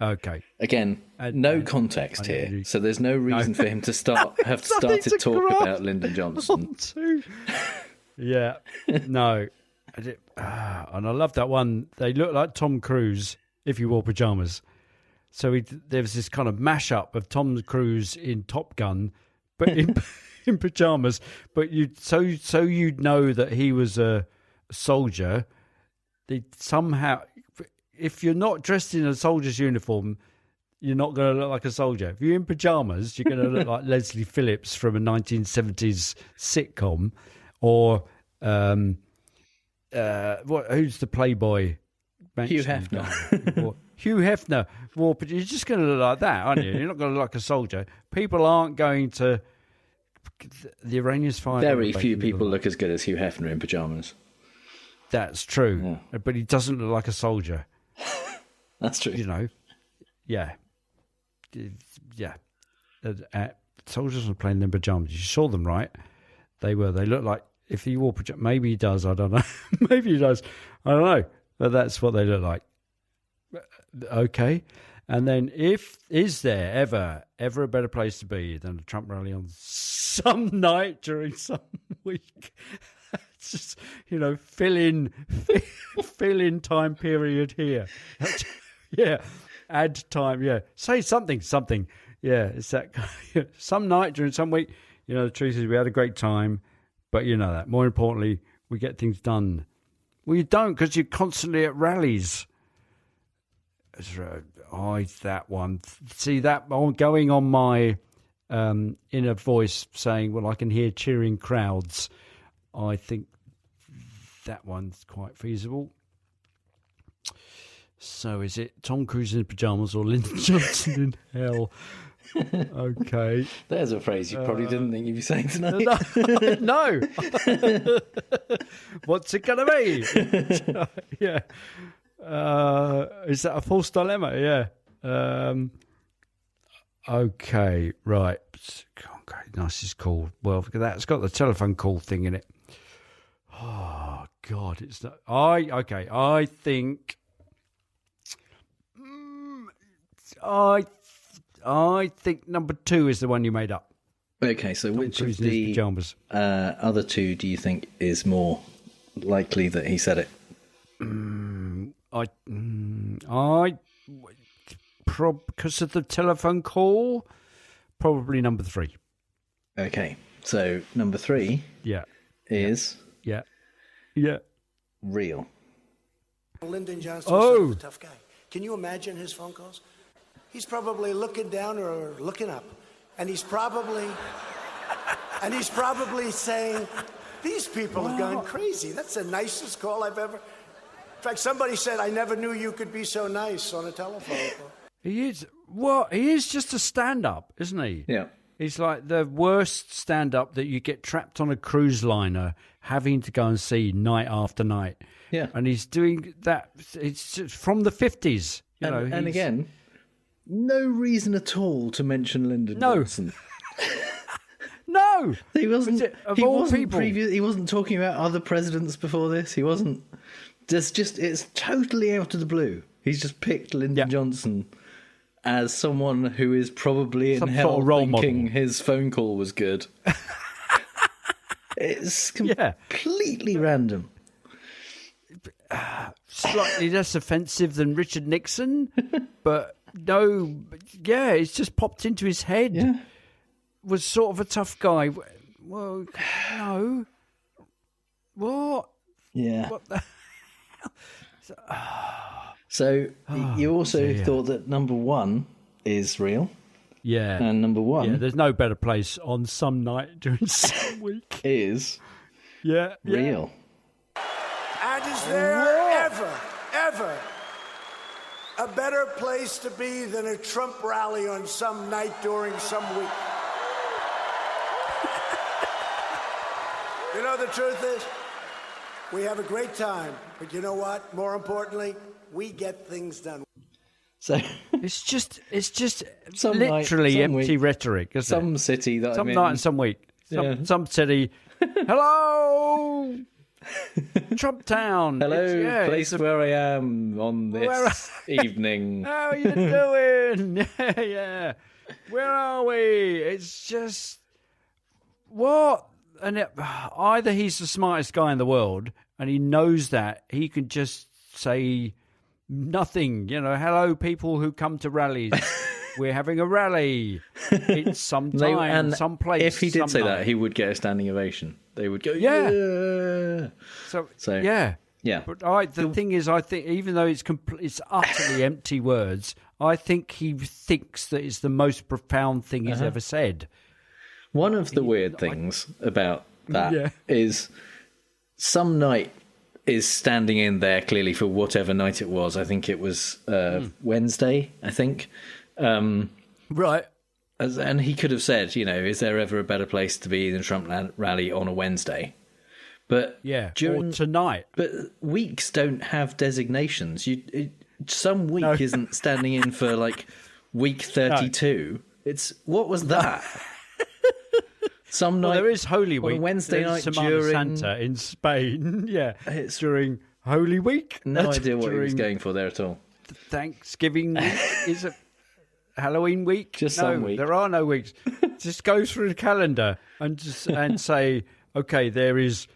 Okay. Again, no context here, so there's no reason for him to have started to talk about Lyndon Johnson. Yeah. No. And I love that one. They look like Tom Cruise if he wore pajamas. So there was this kind of mashup of Tom Cruise in Top Gun, but in pajamas. But you'd know that he was a soldier. They somehow, if you're not dressed in a soldier's uniform, you're not going to look like a soldier. If you're in pajamas, you're going to look like Leslie Phillips from a 1970s sitcom, or who's the Playboy? Hugh Hefner. Hugh Hefner. Well, but you're just going to look like that, aren't you? You're not going to look like a soldier. People aren't going to. The Iranians find very few people look as good as Hugh Hefner in pajamas. That's true, but he doesn't look like a soldier. That's true. You know, yeah. Soldiers were playing in pajamas. You saw them, right? They were. They looked like, if he wore pajamas, maybe he does. I don't know. Maybe he does. I don't know. But that's what they look like. Okay. And then, is there ever a better place to be than a Trump rally on some night during some week? It's just, fill in time period here. Yeah. Add time. Yeah. Say something. Yeah. It's that some night during some week. The truth is we had a great time, but you know that. More importantly, we get things done. Well, you don't, because you're constantly at rallies. That one. See, that going on my inner voice saying, well, I can hear cheering crowds. I think that one's quite feasible. So is it Tom Cruise in pajamas or Lyndon Johnson in hell? Okay. There's a phrase you probably didn't think you'd be saying tonight. No. What's it going to be? Yeah. Is that a false dilemma? Yeah. Okay, right. Okay, nice is called. Well, that's got the telephone call thing in it. Oh God, it's not. I think. I think number 2 is the one you made up. Okay, so which of Cruise in his the pajamas. other 2 do you think is more likely that he said it? Because of the telephone call, probably number 3. Okay, so number 3 is yeah Lyndon real. Johnson's sort of a tough guy. Can you imagine his phone calls? He's probably looking down or looking up, and he's probably saying, "These people have gone crazy. That's the nicest call I've ever." In fact, somebody said, "I never knew you could be so nice on a telephone call." He is just a stand-up, isn't he? Yeah. He's like the worst stand-up that you get trapped on a cruise liner having to go and see night after night. Yeah. And he's doing that. It's from the 50s. And again, no reason at all to mention Lyndon Johnson. No, he wasn't. Of all people, he wasn't talking about other presidents before this. He wasn't. It's totally out of the blue. He's just picked Lyndon Johnson as someone who is probably in hell thinking his phone call was good. It's completely random. Slightly less offensive than Richard Nixon, but no, it's just popped into his head. Yeah. Was sort of a tough guy. Well, no. What? Yeah. What the So you also thought that number 1 is real. Yeah. And number 1... Yeah, there's no better place on some night during some week. Is Yeah. real. And is there ever a better place to be than a Trump rally on some night during some week? You know, the truth is, we have a great time, but you know what? More importantly, we get things done. So it's just some literally night, some empty week, rhetoric, isn't some it? City that some I'm night in. and some week, Yeah. some city. Hello, Trump Town. Hello, place where I am on this evening. How are you doing? Yeah. Where are we? It's just what, and either he's the smartest guy in the world, and he knows that he can just say nothing. Hello, people who come to rallies. We're having a rally. It's some time, some place. If he did say night. that, he would get a standing ovation. They would go, yeah. So yeah. But the thing is, I think even though it's utterly empty words, I think he thinks that it's the most profound thing he's ever said. One of the weird things about that is some night is standing in there clearly for whatever night it was. I think it was Wednesday, I think. Right. And he could have said, is there ever a better place to be than Trump rally on a Wednesday? But or tonight. But weeks don't have designations. Some week isn't standing in for like week 32. No. What was that? Some night. There is Holy Week. Wednesday night Semana during Santa in Spain. It's during Holy Week. No idea what he was going for there at all. Thanksgiving week is it Halloween week? Just some week. There are no weeks. Just go through the calendar and say, okay, there's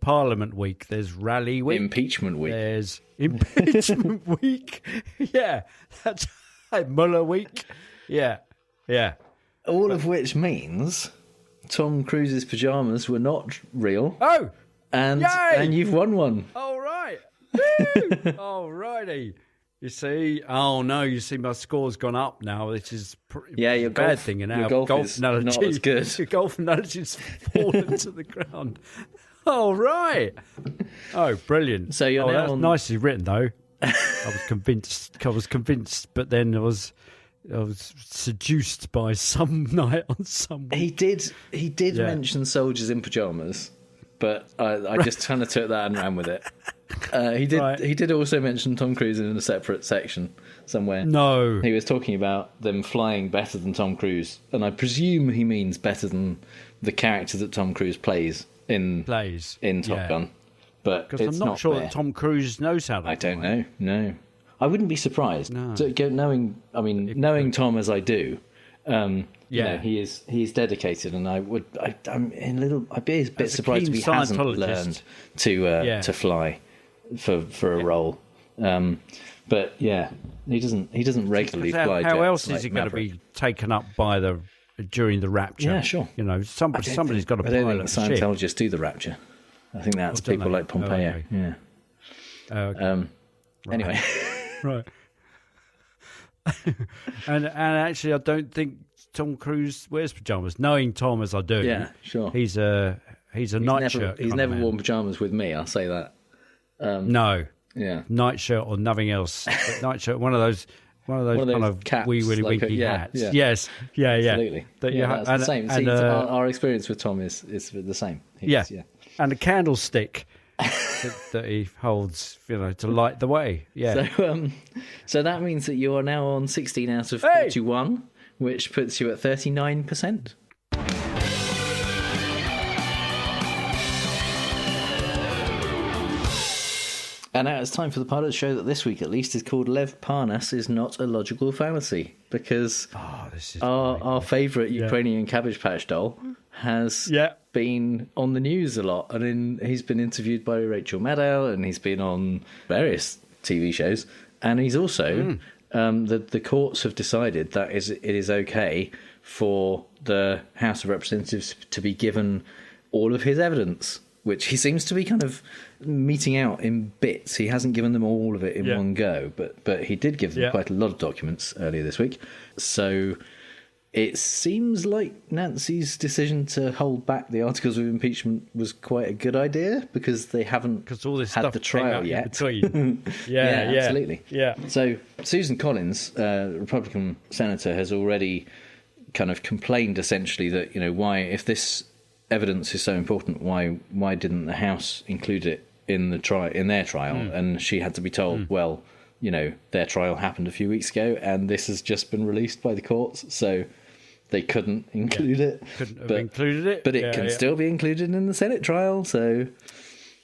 Parliament week, there's Rally week, Impeachment week, there's Impeachment week. Yeah, that's Mueller week. Yeah. All of which means Tom Cruise's pajamas were not real. Oh, and you've won one. All right. All righty. You see, my score's gone up now. This is your bad thing in our golf analogy. Not as good. Your golf analogy's fallen to the ground. Oh, right. Oh, brilliant. So you're now that's nicely written, though. I was convinced, but then I was seduced by some night on some. He did mention soldiers in pajamas, but I just kind of took that and ran with it. He did also mention Tom Cruise in a separate section somewhere. No, he was talking about them flying better than Tom Cruise, and I presume he means better than the character that Tom Cruise plays in Top Gun. But because I'm not sure that Tom Cruise knows how to. I don't know. No, I wouldn't be surprised. No. Knowing Tom as I do. You know, he's dedicated, and I'd be a bit surprised if he hasn't learned to fly for a role. But yeah, he doesn't regularly fly. How else is he going to be taken up by during the rapture? Yeah, sure. You know, somebody's got to pilot I don't think the Scientologists do the rapture. I think that's people like Pompeo. Oh, okay. Yeah. Okay. Anyway, right. and actually, I don't think Tom Cruise wears pajamas. Knowing Tom as I do, yeah, sure. He's a nightshirt. He's never worn pajamas with me. I'll say that. No. Yeah. Nightshirt or nothing else. Nightshirt. One of those kind of caps, wee willy winky hats. Yeah. Yes. Yeah. Absolutely. That's the same. See, our experience with Tom is the same. Yeah. And a candlestick that he holds, to light the way. Yeah. So that means that you are now on 16 out of 41, which puts you at 39%. And now it's time for the part of the show that this week, at least, is called Lev Parnas is not a logical fallacy, because our favourite Ukrainian Cabbage Patch doll has been on the news a lot, and he's been interviewed by Rachel Maddow, and he's been on various TV shows, and he's also the courts have decided that it is okay for the House of Representatives to be given all of his evidence, which he seems to be kind of meting out in bits. He hasn't given them all of it in one go, but he did give them quite a lot of documents earlier this week. So it seems like Nancy's decision to hold back the articles of impeachment was quite a good idea, because they haven't had the trial yet. Absolutely. Yeah. So Susan Collins, Republican senator, has already kind of complained essentially that, why, if this evidence is so important, why didn't the House include it in their trial? And she had to be told, well, their trial happened a few weeks ago, and this has just been released by the courts, so they couldn't include it. Couldn't have included it, but it can still be included in the Senate trial. So,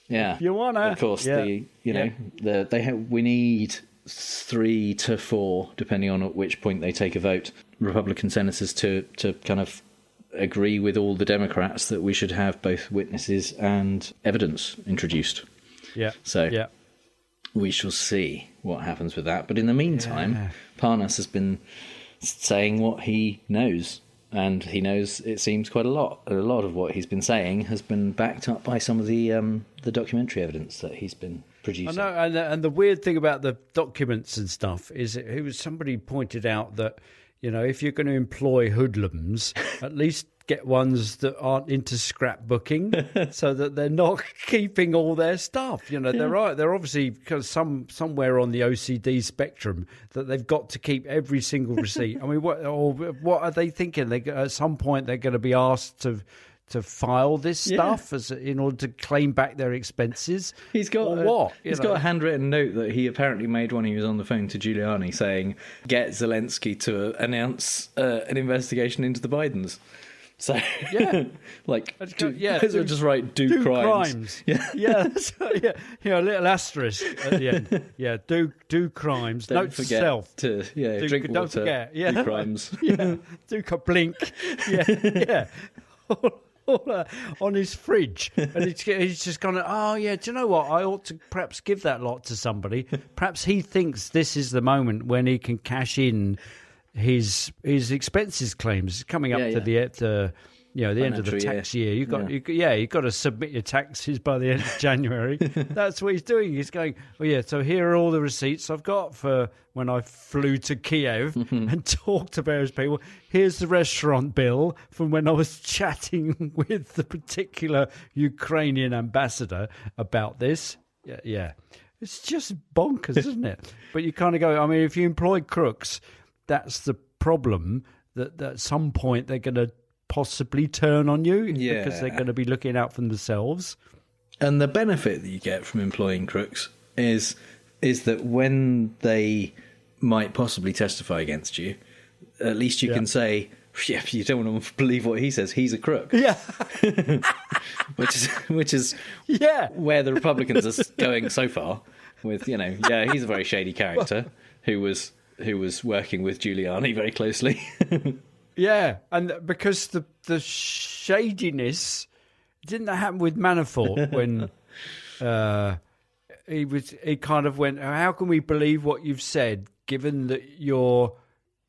if you wanna, of course, we need 3 to 4, depending on at which point they take a vote, Republican senators to kind of agree with all the Democrats that we should have both witnesses and evidence introduced. We shall see what happens with that. But in the meantime, Parnas has been saying what he knows, and he knows, it seems, quite a lot. A lot of what he's been saying has been backed up by some of the documentary evidence that he's been producing. I know, and the weird thing about the documents and stuff is somebody pointed out that, if you're going to employ hoodlums, at least get ones that aren't into scrapbooking, so that they're not keeping all their stuff. They're obviously somewhere on the OCD spectrum that they've got to keep every single receipt. I mean, what are they thinking? At some point they're going to be asked to file this stuff in order to claim back their expenses. He's got got a handwritten note that he apparently made when he was on the phone to Giuliani saying, get Zelensky to announce an investigation into the Bidens. So, just write, do crimes. A little asterisk at the end. Do crimes. Note to self. Drink water. Don't forget. Do crimes. Do blink. On his fridge, and he's just gone, do you know what, I ought to perhaps give that lot to somebody. Perhaps he thinks this is the moment when he can cash in his expenses claims coming up to the end of the tax year. You've got to submit your taxes by the end of January. That's what he's doing. He's going, so here are all the receipts I've got for when I flew to Kiev and talked to various people. Here's the restaurant bill from when I was chatting with the particular Ukrainian ambassador about this. It's just bonkers, isn't it? But you kind of go, I mean, if you employ crooks, that's the problem, that at some point they're going to possibly turn on you because they're going to be looking out for themselves. And the benefit that you get from employing crooks is that when they might possibly testify against you, at least you can say, yeah, you don't want to believe what he says. He's a crook. Yeah. which is where the Republicans are going so far with, he's a very shady character who was working with Giuliani very closely. Yeah, and because the shadiness didn't happen with Manafort when he kind of went, how can we believe what you've said given that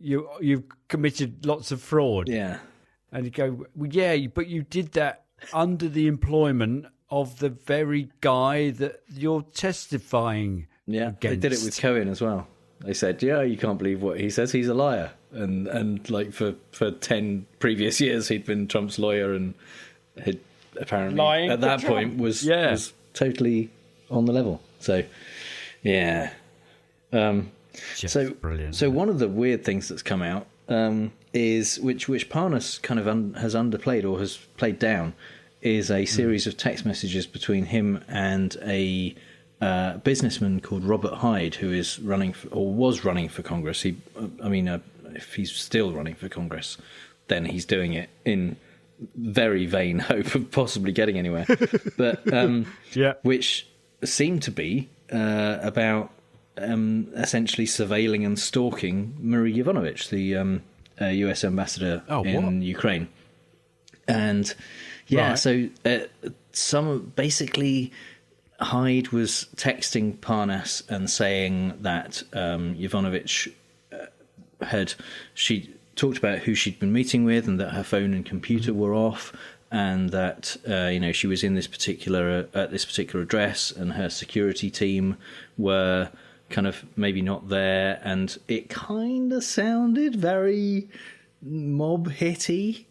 you've committed lots of fraud? Yeah. And you go, well, yeah, but you did that under the employment of the very guy that you're testifying against. They did it with Cohen as well. They said, yeah, you can't believe what he says. He's a liar. And like for 10 previous years, he'd been Trump's lawyer and had apparently lying at that point was totally on the level. So, yeah. Brilliant. So one of the weird things that's come out is, which Parnas kind of has underplayed or has played down, is a series of text messages between him and a businessman called Robert Hyde, who is running or was running for Congress. If he's still running for Congress, then he's doing it in very vain hope of possibly getting anywhere. But which seemed to be about essentially surveilling and stalking Marie Yovanovitch, the US ambassador in Ukraine. And basically Hyde was texting Parnas and saying that Yovanovitch she talked about who she'd been meeting with and that her phone and computer were off, and that she was in at this particular address and her security team were kind of maybe not there, and it kind of sounded very mob hitty.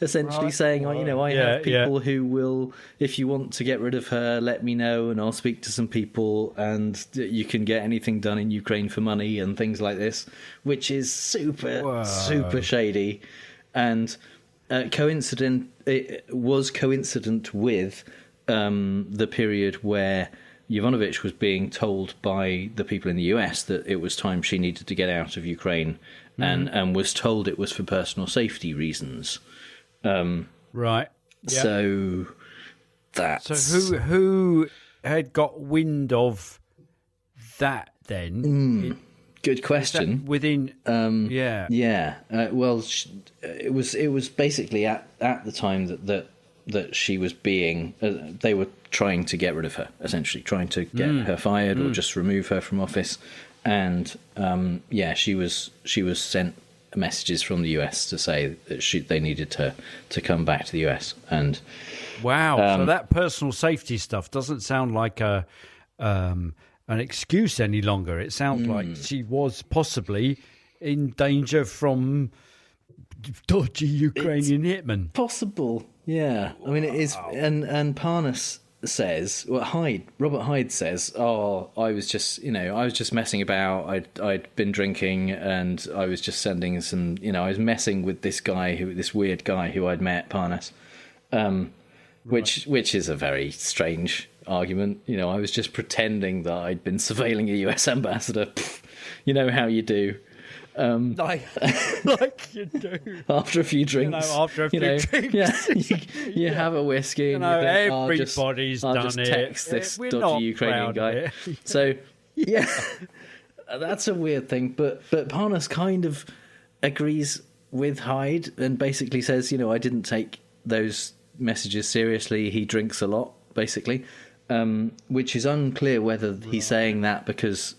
Essentially saying, I have people who will, if you want to get rid of her, let me know and I'll speak to some people and you can get anything done in Ukraine for money and things like this, which is super shady. And it was coincident with the period where Yovanovitch was being told by the people in the US that it was time she needed to get out of Ukraine, and was told it was for personal safety reasons. Right. Yeah. So So who had got wind of that then? Good question. Within well, it was basically at the time that she was being they were trying to get rid of her, essentially trying to get her fired or just remove her from office, and she was sent messages from the US to say that they needed to come back to the US. And so that personal safety stuff doesn't sound like an excuse any longer. It sounds like she was possibly in danger from dodgy Ukrainian hitmen. Possible, yeah. I mean, it is, and Parnas says, Robert Hyde says, I was just messing about. I'd been drinking and I was just sending some, I was messing with this weird guy who I'd met, Parnas, which is a very strange argument. I was just pretending that I'd been surveilling a US ambassador. You know how you do. Like you do. After a few drinks. After a few drinks. You have a whiskey and you think, everybody's I'll done just it. text this We're dodgy Ukrainian guy. So, that's a weird thing. But Parnas kind of agrees with Hyde and basically says, I didn't take those messages seriously. He drinks a lot, basically, which is unclear whether he's saying that because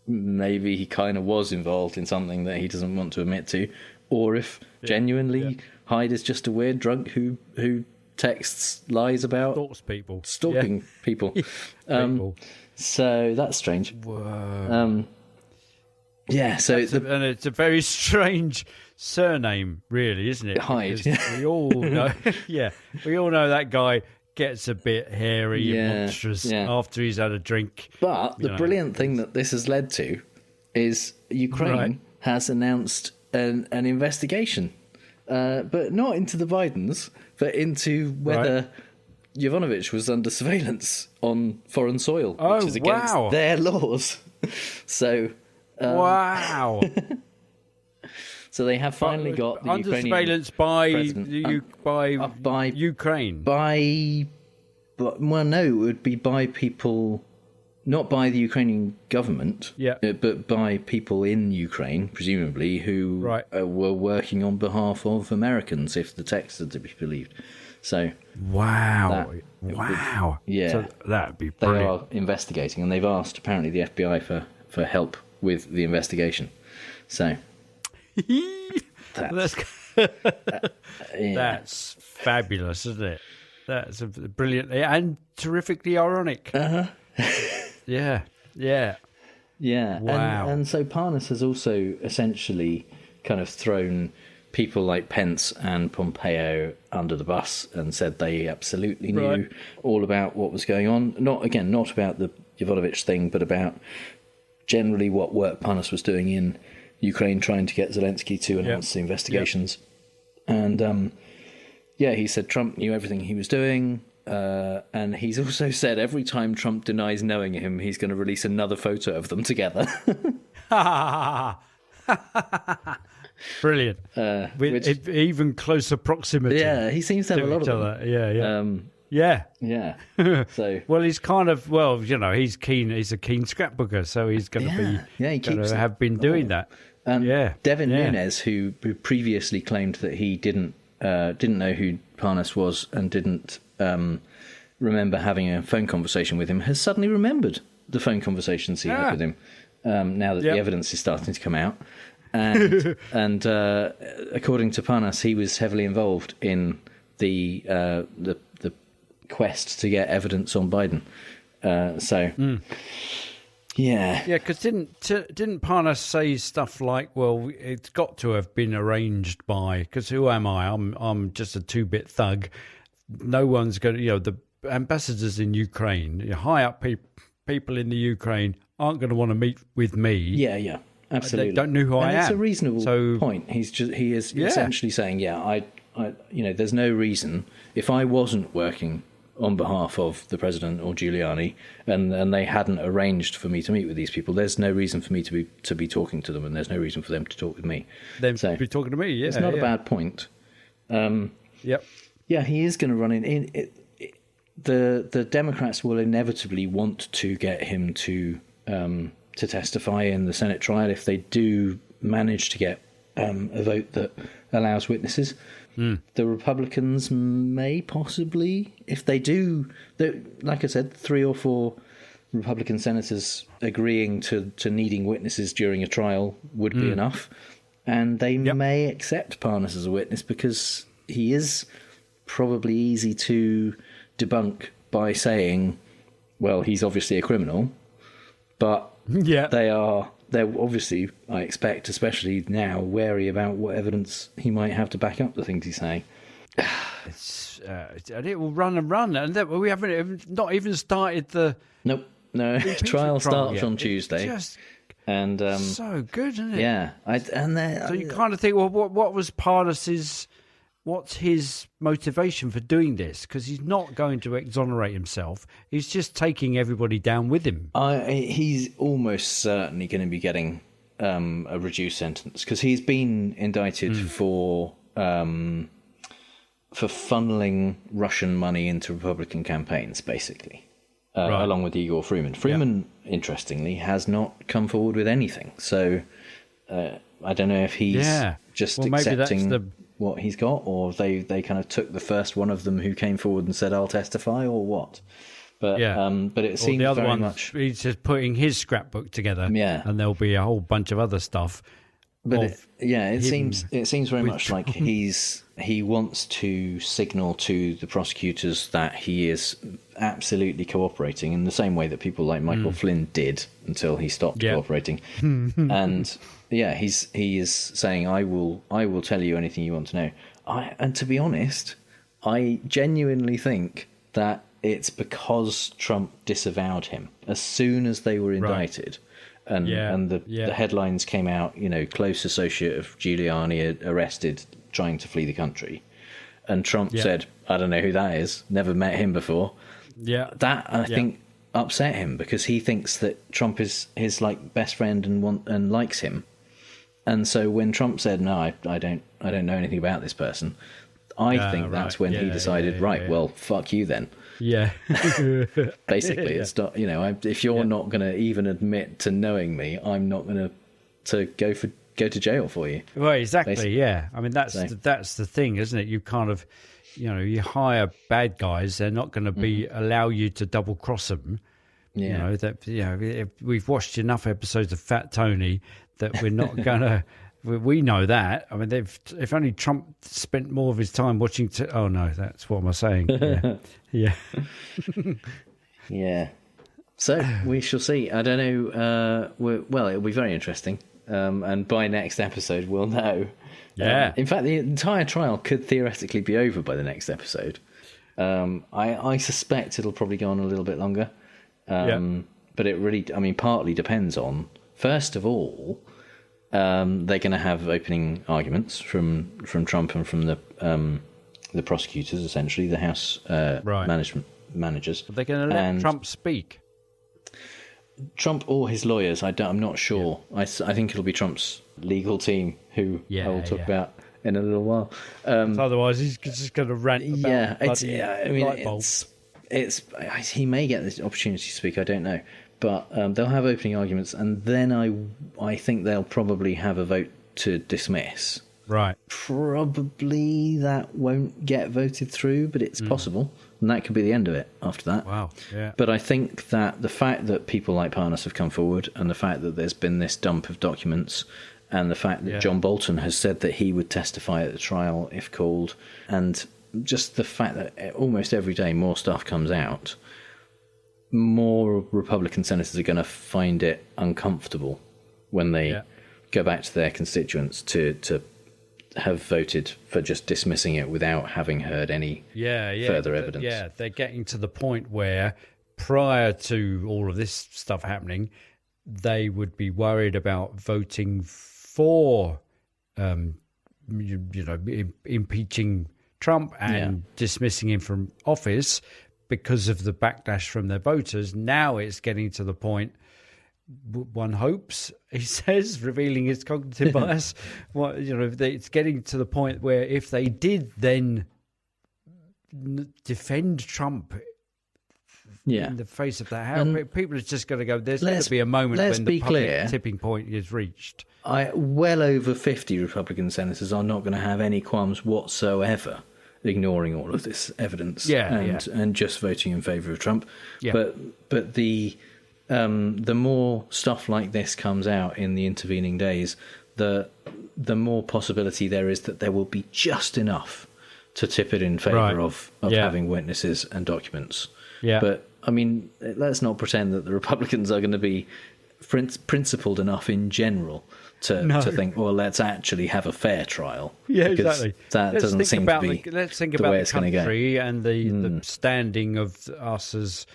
maybe he kind of was involved in something that he doesn't want to admit to, or if genuinely Hyde is just a weird drunk who texts lies about stalking people. So that's strange. Whoa. So and it's a very strange surname, really, isn't it? Hyde. Because we all know, we all know that guy gets a bit hairy and monstrous after he's had a drink. But the brilliant thing that this has led to is Ukraine has announced an investigation, but not into the Bidens, but into whether Yovanovitch was under surveillance on foreign soil, which is against their laws. So, wow. So they have finally got the under Ukrainian surveillance by Ukraine. Well, no, it would be by people, not by the Ukrainian government, but by people in Ukraine, presumably, who were working on behalf of Americans, if the text is to be believed. So, wow. So that'd be brilliant. They are investigating, and they've asked apparently the FBI for help with the investigation. So. That's fabulous, isn't it? That's brilliantly and terrifically ironic. Yeah. Wow. And so Parnas has also essentially kind of thrown people like Pence and Pompeo under the bus and said they absolutely knew all about what was going on. Not about the Yovanovitch thing, but about generally what work Parnas was doing in Ukraine, trying to get Zelensky to announce the investigations. And he said Trump knew everything he was doing. And he's also said every time Trump denies knowing him, he's going to release another photo of them together. Brilliant. With even closer proximity. Yeah, he seems to have a lot of them. Yeah. So well, he's kind of he's keen. He's a keen scrapbooker, so he's going to be. Yeah, he keeps have been doing that. Devin Nunes, who previously claimed that he didn't know who Parnas was and didn't remember having a phone conversation with him, has suddenly remembered the phone conversations he had with him. Now that the evidence is starting to come out, and according to Parnas, he was heavily involved in the quest to get evidence on Biden. Yeah, because didn't Parnas say stuff like, "Well, it's got to have been arranged by"? Because who am I? I'm just a 2-bit thug. No one's going to, the ambassadors in Ukraine, high up people in the Ukraine aren't going to want to meet with me. Yeah, absolutely. They don't know who I am. It's a reasonable point. He is essentially saying, I there's no reason if I wasn't working on behalf of the president or Giuliani, and they hadn't arranged for me to meet with these people, there's no reason for me to be talking to them, and there's no reason for them to talk with me. To be talking to me, it's not a bad point. Yep. Yeah, he is going to run in. The Democrats will inevitably want to get him to testify in the Senate trial if they do manage to get a vote that allows witnesses. The Republicans may possibly, if they do, like I said, 3 or 4 Republican senators agreeing to needing witnesses during a trial would be enough. And they may accept Parnas as a witness because he is probably easy to debunk by saying, well, he's obviously a criminal, but they're obviously, I expect, especially now, wary about what evidence he might have to back up the things he's saying. And it will run and run, and we haven't not even started the. No. Trial starts on Tuesday. And so good, isn't it? Yeah, so you kind of think, well, what was Parnas's? What's his motivation for doing this? Because he's not going to exonerate himself. He's just taking everybody down with him. He's almost certainly going to be getting a reduced sentence because he's been indicted for funneling Russian money into Republican campaigns, basically, along with Igor Fruman. Fruman, interestingly, has not come forward with anything. So I don't know if he's just accepting what he's got, or they kind of took the first one of them who came forward and said, I'll testify, or what. But it seems the other very one, much... he's just putting his scrapbook together, and there'll be a whole bunch of other stuff. But it seems very much like he wants to signal to the prosecutors that he is absolutely cooperating in the same way that people like Michael Flynn did until he stopped cooperating. And he is saying, I will tell you anything you want to know. And to be honest, I genuinely think that it's because Trump disavowed him as soon as they were indicted. And the headlines came out, close associate of Giuliani arrested trying to flee the country. And Trump said, I don't know who that is, never met him before. Yeah. That, I think, upset him because he thinks that Trump is his best friend and likes him. And so when Trump said, no, I don't know anything about this person, I think that's when he decided, well, fuck you then. Yeah. Basically, it's not, if you're not going to even admit to knowing me, I'm not going to go to jail for you. Well, exactly. Basically. Yeah. I mean, that's the thing, isn't it? You kind of, you hire bad guys, they're not going to allow you to double cross them. Yeah. We've watched enough episodes of Fat Tony that we're not going to. We know that. I mean, if only Trump spent more of his time watching. Oh no, that's what am I saying? Yeah. Yeah. So we shall see. I don't know. Well, it'll be very interesting. And by next episode, we'll know. Yeah. In fact, the entire trial could theoretically be over by the next episode. I suspect it'll probably go on a little bit longer. But it really, partly depends on, first of all, they're going to have opening arguments from Trump and from the prosecutors, essentially, the House managers. Are they going to let Trump speak? Trump or his lawyers, I'm not sure. Yeah. I think it'll be Trump's legal team who I will talk about in a little while. Otherwise, he's just going to rant about light bulbs. He may get this opportunity to speak, I don't know. But they'll have opening arguments, and then I think they'll probably have a vote to dismiss. Right. Probably that won't get voted through, but it's possible. And that could be the end of it after that. Wow, yeah. But I think that the fact that people like Parnas have come forward, and the fact that there's been this dump of documents, and the fact that John Bolton has said that he would testify at the trial if called, and just the fact that almost every day more stuff comes out, more Republican senators are going to find it uncomfortable when they go back to their constituents to have voted for just dismissing it without having heard any further evidence. Yeah, they're getting to the point where prior to all of this stuff happening, they would be worried about voting for, impeaching Trump and dismissing him from office because of the backlash from their voters. Now it's getting to the point, one hopes, he says, revealing his cognitive bias. It's getting to the point where if they did then defend Trump in the face of that, people are just going to go, there's going to be a moment when the public tipping point is reached. Well over 50 Republican senators are not going to have any qualms whatsoever ignoring all of this evidence and just voting in favour of Trump. Yeah. But the more stuff like this comes out in the intervening days, the more possibility there is that there will be just enough to tip it in favour of having witnesses and documents. Yeah. But, let's not pretend that the Republicans are going to be principled enough in general to think, well, let's actually have a fair trial. Yeah, exactly. That doesn't seem to be let's think the about way the it's going to go. country and the standing of us as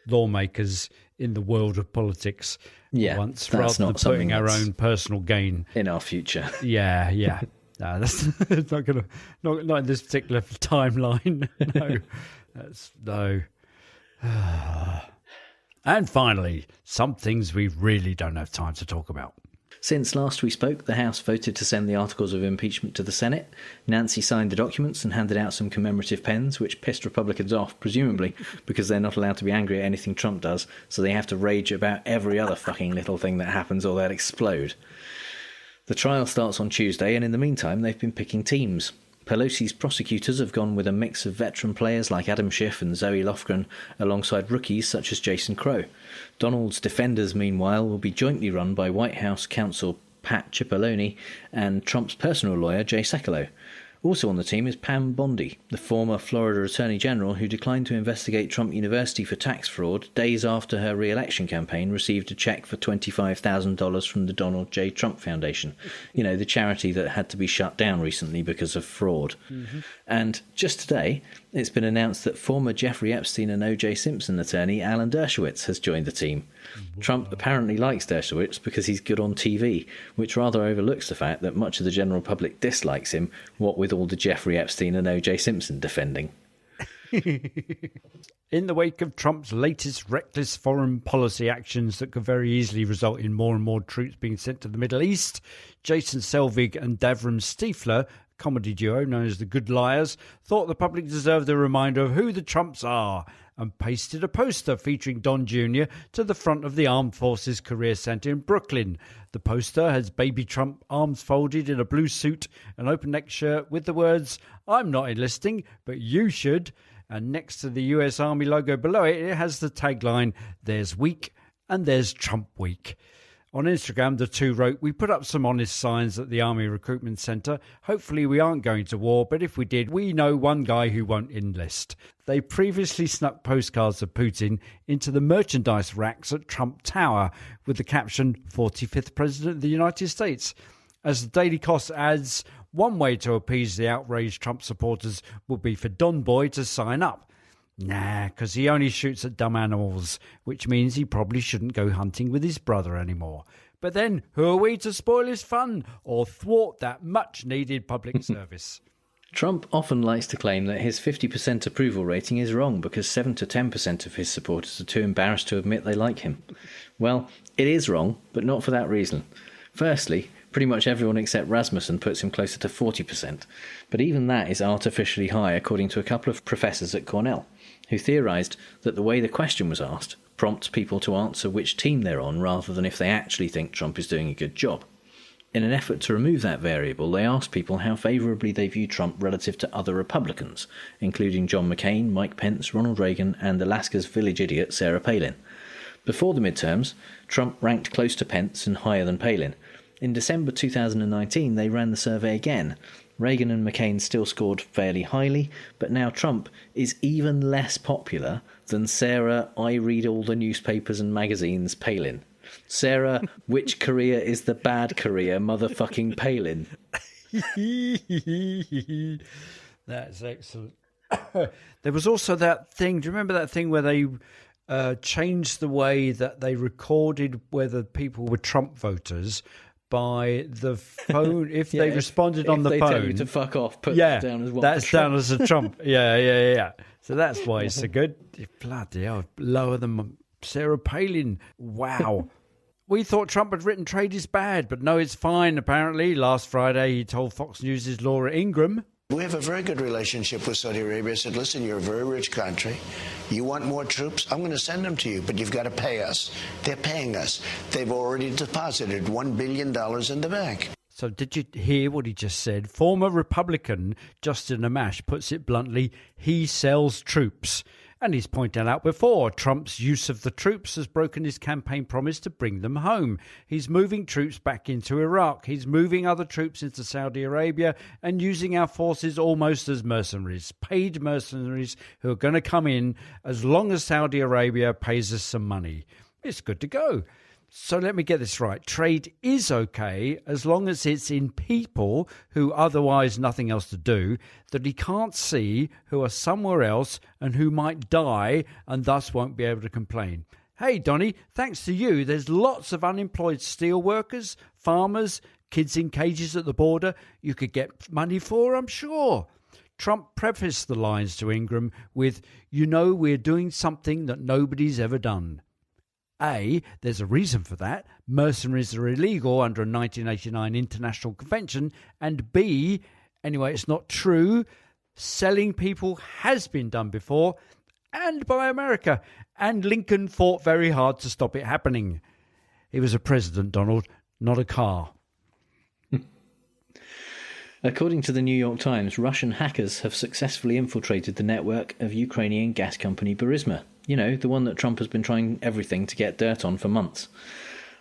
lawmakers in the world of politics once, rather than putting our own personal gain in our future. Yeah. No, that's not going to not in this particular timeline. No. And finally, some things we really don't have time to talk about. Since last we spoke, the House voted to send the articles of impeachment to the Senate. Nancy signed the documents and handed out some commemorative pens, which pissed Republicans off, presumably because they're not allowed to be angry at anything Trump does, so they have to rage about every other fucking little thing that happens or they'll explode. The trial starts on Tuesday, and in the meantime, they've been picking teams. Pelosi's prosecutors have gone with a mix of veteran players like Adam Schiff and Zoe Lofgren, alongside rookies such as Jason Crow. Donald's defenders, meanwhile, will be jointly run by White House counsel Pat Cipollone and Trump's personal lawyer Jay Sekulow. Also on the team is Pam Bondi, the former Florida Attorney General who declined to investigate Trump University for tax fraud days after her re-election campaign received a cheque for $25,000 from the Donald J. Trump Foundation, the charity that had to be shut down recently because of fraud. Mm-hmm. And just today, it's been announced that former Jeffrey Epstein and O.J. Simpson attorney Alan Dershowitz has joined the team. Trump apparently likes Dershowitz because he's good on TV, which rather overlooks the fact that much of the general public dislikes him, what with all the Jeffrey Epstein and O.J. Simpson defending. In the wake of Trump's latest reckless foreign policy actions that could very easily result in more and more troops being sent to the Middle East, Jason Selvig and Davram Stiefler, comedy duo known as the Good Liars, thought the public deserved a reminder of who the Trumps are and pasted a poster featuring Don Jr. to the front of the Armed Forces Career Centre in Brooklyn. The poster has baby Trump arms folded in a blue suit, an open-neck shirt with the words, "I'm not enlisting, but you should." And next to the US Army logo below it, it has the tagline, "There's Week and there's Trump Week." On Instagram, the two wrote, "We put up some honest signs at the Army Recruitment Centre. Hopefully we aren't going to war, but if we did, we know one guy who won't enlist." They previously snuck postcards of Putin into the merchandise racks at Trump Tower with the caption, 45th President of the United States. As the Daily Kos adds, one way to appease the outraged Trump supporters would be for Don Boy to sign up. Nah, because he only shoots at dumb animals, which means he probably shouldn't go hunting with his brother anymore. But then, who are we to spoil his fun or thwart that much-needed public service? Trump often likes to claim that his 50% approval rating is wrong because 7 to 10% of his supporters are too embarrassed to admit they like him. Well, it is wrong, but not for that reason. Firstly, pretty much everyone except Rasmussen puts him closer to 40%, but even that is artificially high according to a couple of professors at Cornell, who theorised that the way the question was asked prompts people to answer which team they're on rather than if they actually think Trump is doing a good job. In an effort to remove that variable, they asked people how favourably they view Trump relative to other Republicans, including John McCain, Mike Pence, Ronald Reagan and Alaska's village idiot Sarah Palin. Before the midterms, Trump ranked close to Pence and higher than Palin. In December 2019, they ran the survey again. Reagan and McCain still scored fairly highly, but now Trump is even less popular than Sarah, I read all the newspapers and magazines, Palin. Sarah, which Korea is the bad Korea, motherfucking Palin? That's excellent. There was also that thing, do you remember that thing where they changed the way that they recorded whether people were Trump voters by the phone? If they responded on the phone, tell you to fuck off, put that down as one. That's down as a Trump. Yeah. So that's why it's so good. Bloody hell, lower than Sarah Palin. Wow. We thought Trump had written trade is bad, but no, it's fine, apparently. Last Friday, he told Fox News' Laura Ingraham, "We have a very good relationship with Saudi Arabia." I said, "Listen, you're a very rich country. You want more troops? I'm going to send them to you, but you've got to pay us." They're paying us. They've already deposited $1 billion in the bank. So did you hear what he just said? Former Republican Justin Amash puts it bluntly, he sells troops. And he's pointed out before, Trump's use of the troops has broken his campaign promise to bring them home. He's moving troops back into Iraq. He's moving other troops into Saudi Arabia and using our forces almost as mercenaries, paid mercenaries who are going to come in as long as Saudi Arabia pays us some money. It's good to go. So let me get this right. Trade is okay as long as it's in people who otherwise nothing else to do, that he can't see, who are somewhere else and who might die and thus won't be able to complain. Hey, Donny, thanks to you, there's lots of unemployed steel workers, farmers, kids in cages at the border you could get money for, I'm sure. Trump prefaced the lines to Ingraham with, "You know, we're doing something that nobody's ever done." A, there's a reason for that. Mercenaries are illegal under a 1989 international convention. And B, anyway, it's not true. Selling people has been done before and by America. And Lincoln fought very hard to stop it happening. He was a president, Donald, not a car. According to the New York Times, Russian hackers have successfully infiltrated the network of Ukrainian gas company Burisma. You know, the one that Trump has been trying everything to get dirt on for months.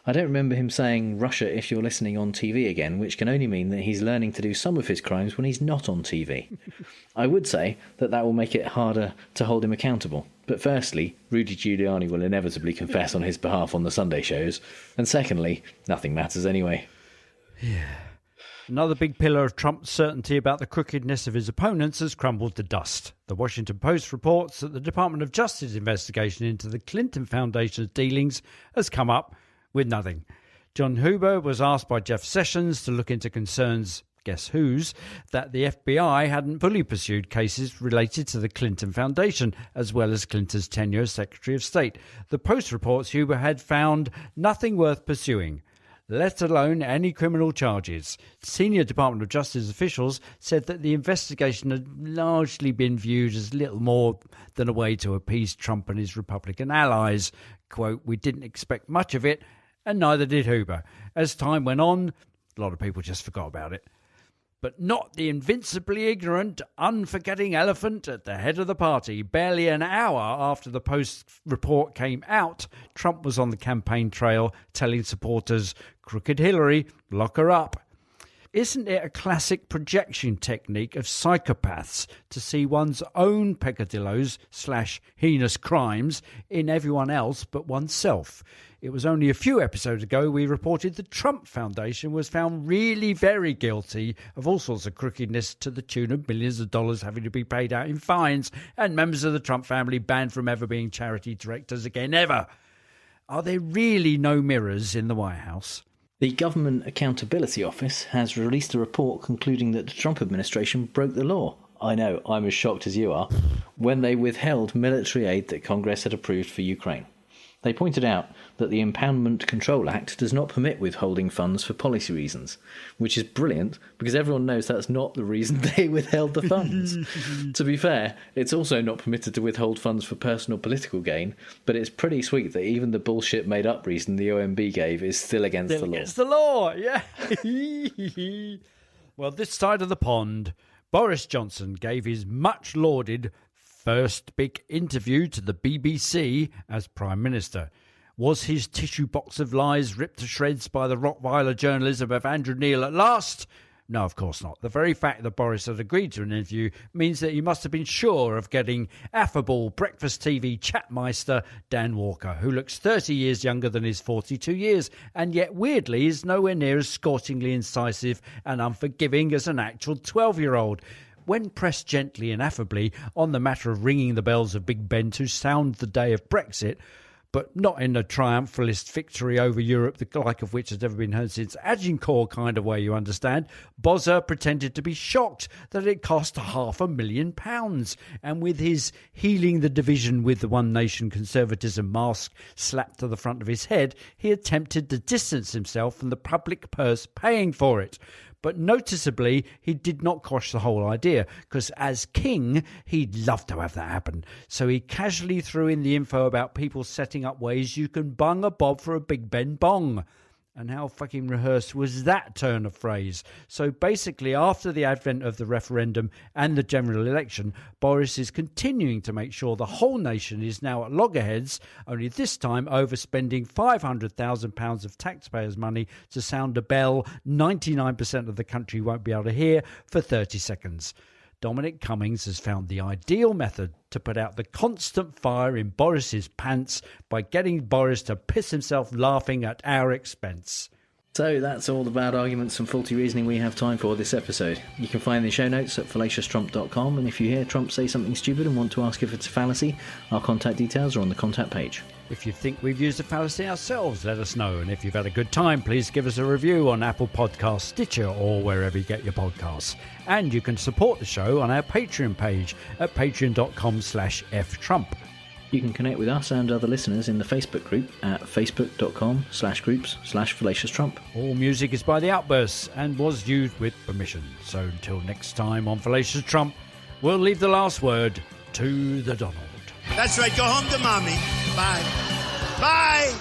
I don't remember him saying, Russia, if you're listening on TV again, which can only mean that he's learning to do some of his crimes when he's not on TV. I would say that will make it harder to hold him accountable. But firstly, Rudy Giuliani will inevitably confess on his behalf on the Sunday shows. And secondly, nothing matters anyway. Yeah. Another big pillar of Trump's certainty about the crookedness of his opponents has crumbled to dust. The Washington Post reports that the Department of Justice investigation into the Clinton Foundation's dealings has come up with nothing. John Huber was asked by Jeff Sessions to look into concerns, guess whose, that the FBI hadn't fully pursued cases related to the Clinton Foundation, as well as Clinton's tenure as Secretary of State. The Post reports Huber had found nothing worth pursuing, let alone any criminal charges. Senior Department of Justice officials said that the investigation had largely been viewed as little more than a way to appease Trump and his Republican allies. Quote, "We didn't expect much of it, and neither did Huber. As time went on, a lot of people just forgot about it. But not the invincibly ignorant, unforgetting elephant at the head of the party. Barely an hour after the Post report came out, Trump was on the campaign trail telling supporters, crooked Hillary, lock her up. Isn't it a classic projection technique of psychopaths to see one's own peccadillos / heinous crimes in everyone else but oneself? It was only a few episodes ago we reported the Trump Foundation was found really very guilty of all sorts of crookedness to the tune of millions of dollars having to be paid out in fines, and members of the Trump family banned from ever being charity directors again, ever. Are there really no mirrors in the White House? The Government Accountability Office has released a report concluding that the Trump administration broke the law. I know, I'm as shocked as you are, when they withheld military aid that Congress had approved for Ukraine. They pointed out that the Impoundment Control Act does not permit withholding funds for policy reasons, which is brilliant because everyone knows that's not the reason they withheld the funds. To be fair, it's also not permitted to withhold funds for personal political gain, but it's pretty sweet that even the bullshit made-up reason the OMB gave is still against the law. Against the law, yeah. Well, this side of the pond, Boris Johnson gave his much-lauded first big interview to the BBC as Prime Minister. Was his tissue box of lies ripped to shreds by the Rottweiler journalism of Andrew Neil at last? No, of course not. The very fact that Boris had agreed to an interview means that he must have been sure of getting affable breakfast TV chatmeister Dan Walker, who looks 30 years younger than his 42 years, and yet weirdly is nowhere near as scorchingly incisive and unforgiving as an actual 12-year-old. When pressed gently and affably on the matter of ringing the bells of Big Ben to sound the day of Brexit, but not in a triumphalist victory over Europe, the like of which has never been heard since Agincourt kind of way, you understand, Bozza pretended to be shocked that it cost £500,000. And with his healing the division with the One Nation conservatism mask slapped to the front of his head, he attempted to distance himself from the public purse paying for it. But noticeably, he did not quash the whole idea, because as king, he'd love to have that happen. So he casually threw in the info about people setting up ways you can bung a bob for a Big Ben bong. And how fucking rehearsed was that turn of phrase? So basically, after the advent of the referendum and the general election, Boris is continuing to make sure the whole nation is now at loggerheads, only this time overspending £500,000 of taxpayers' money to sound a bell 99% of the country won't be able to hear for 30 seconds. Dominic Cummings has found the ideal method to put out the constant fire in Boris's pants by getting Boris to piss himself laughing at our expense. So that's all the bad arguments and faulty reasoning we have time for this episode. You can find the show notes at fallacioustrump.com, and if you hear Trump say something stupid and want to ask if it's a fallacy, our contact details are on the contact page. If you think we've used a fallacy ourselves, let us know. And if you've had a good time, please give us a review on Apple Podcasts, Stitcher, or wherever you get your podcasts. And you can support the show on our Patreon page at patreon.com/ftrump. You can connect with us and other listeners in the Facebook group at facebook.com/groups/fallacioustrump. All music is by The Outbursts and was used with permission. So until next time on Fallacious Trump, we'll leave the last word to the Donald. That's right. Go home to mommy. Bye. Bye.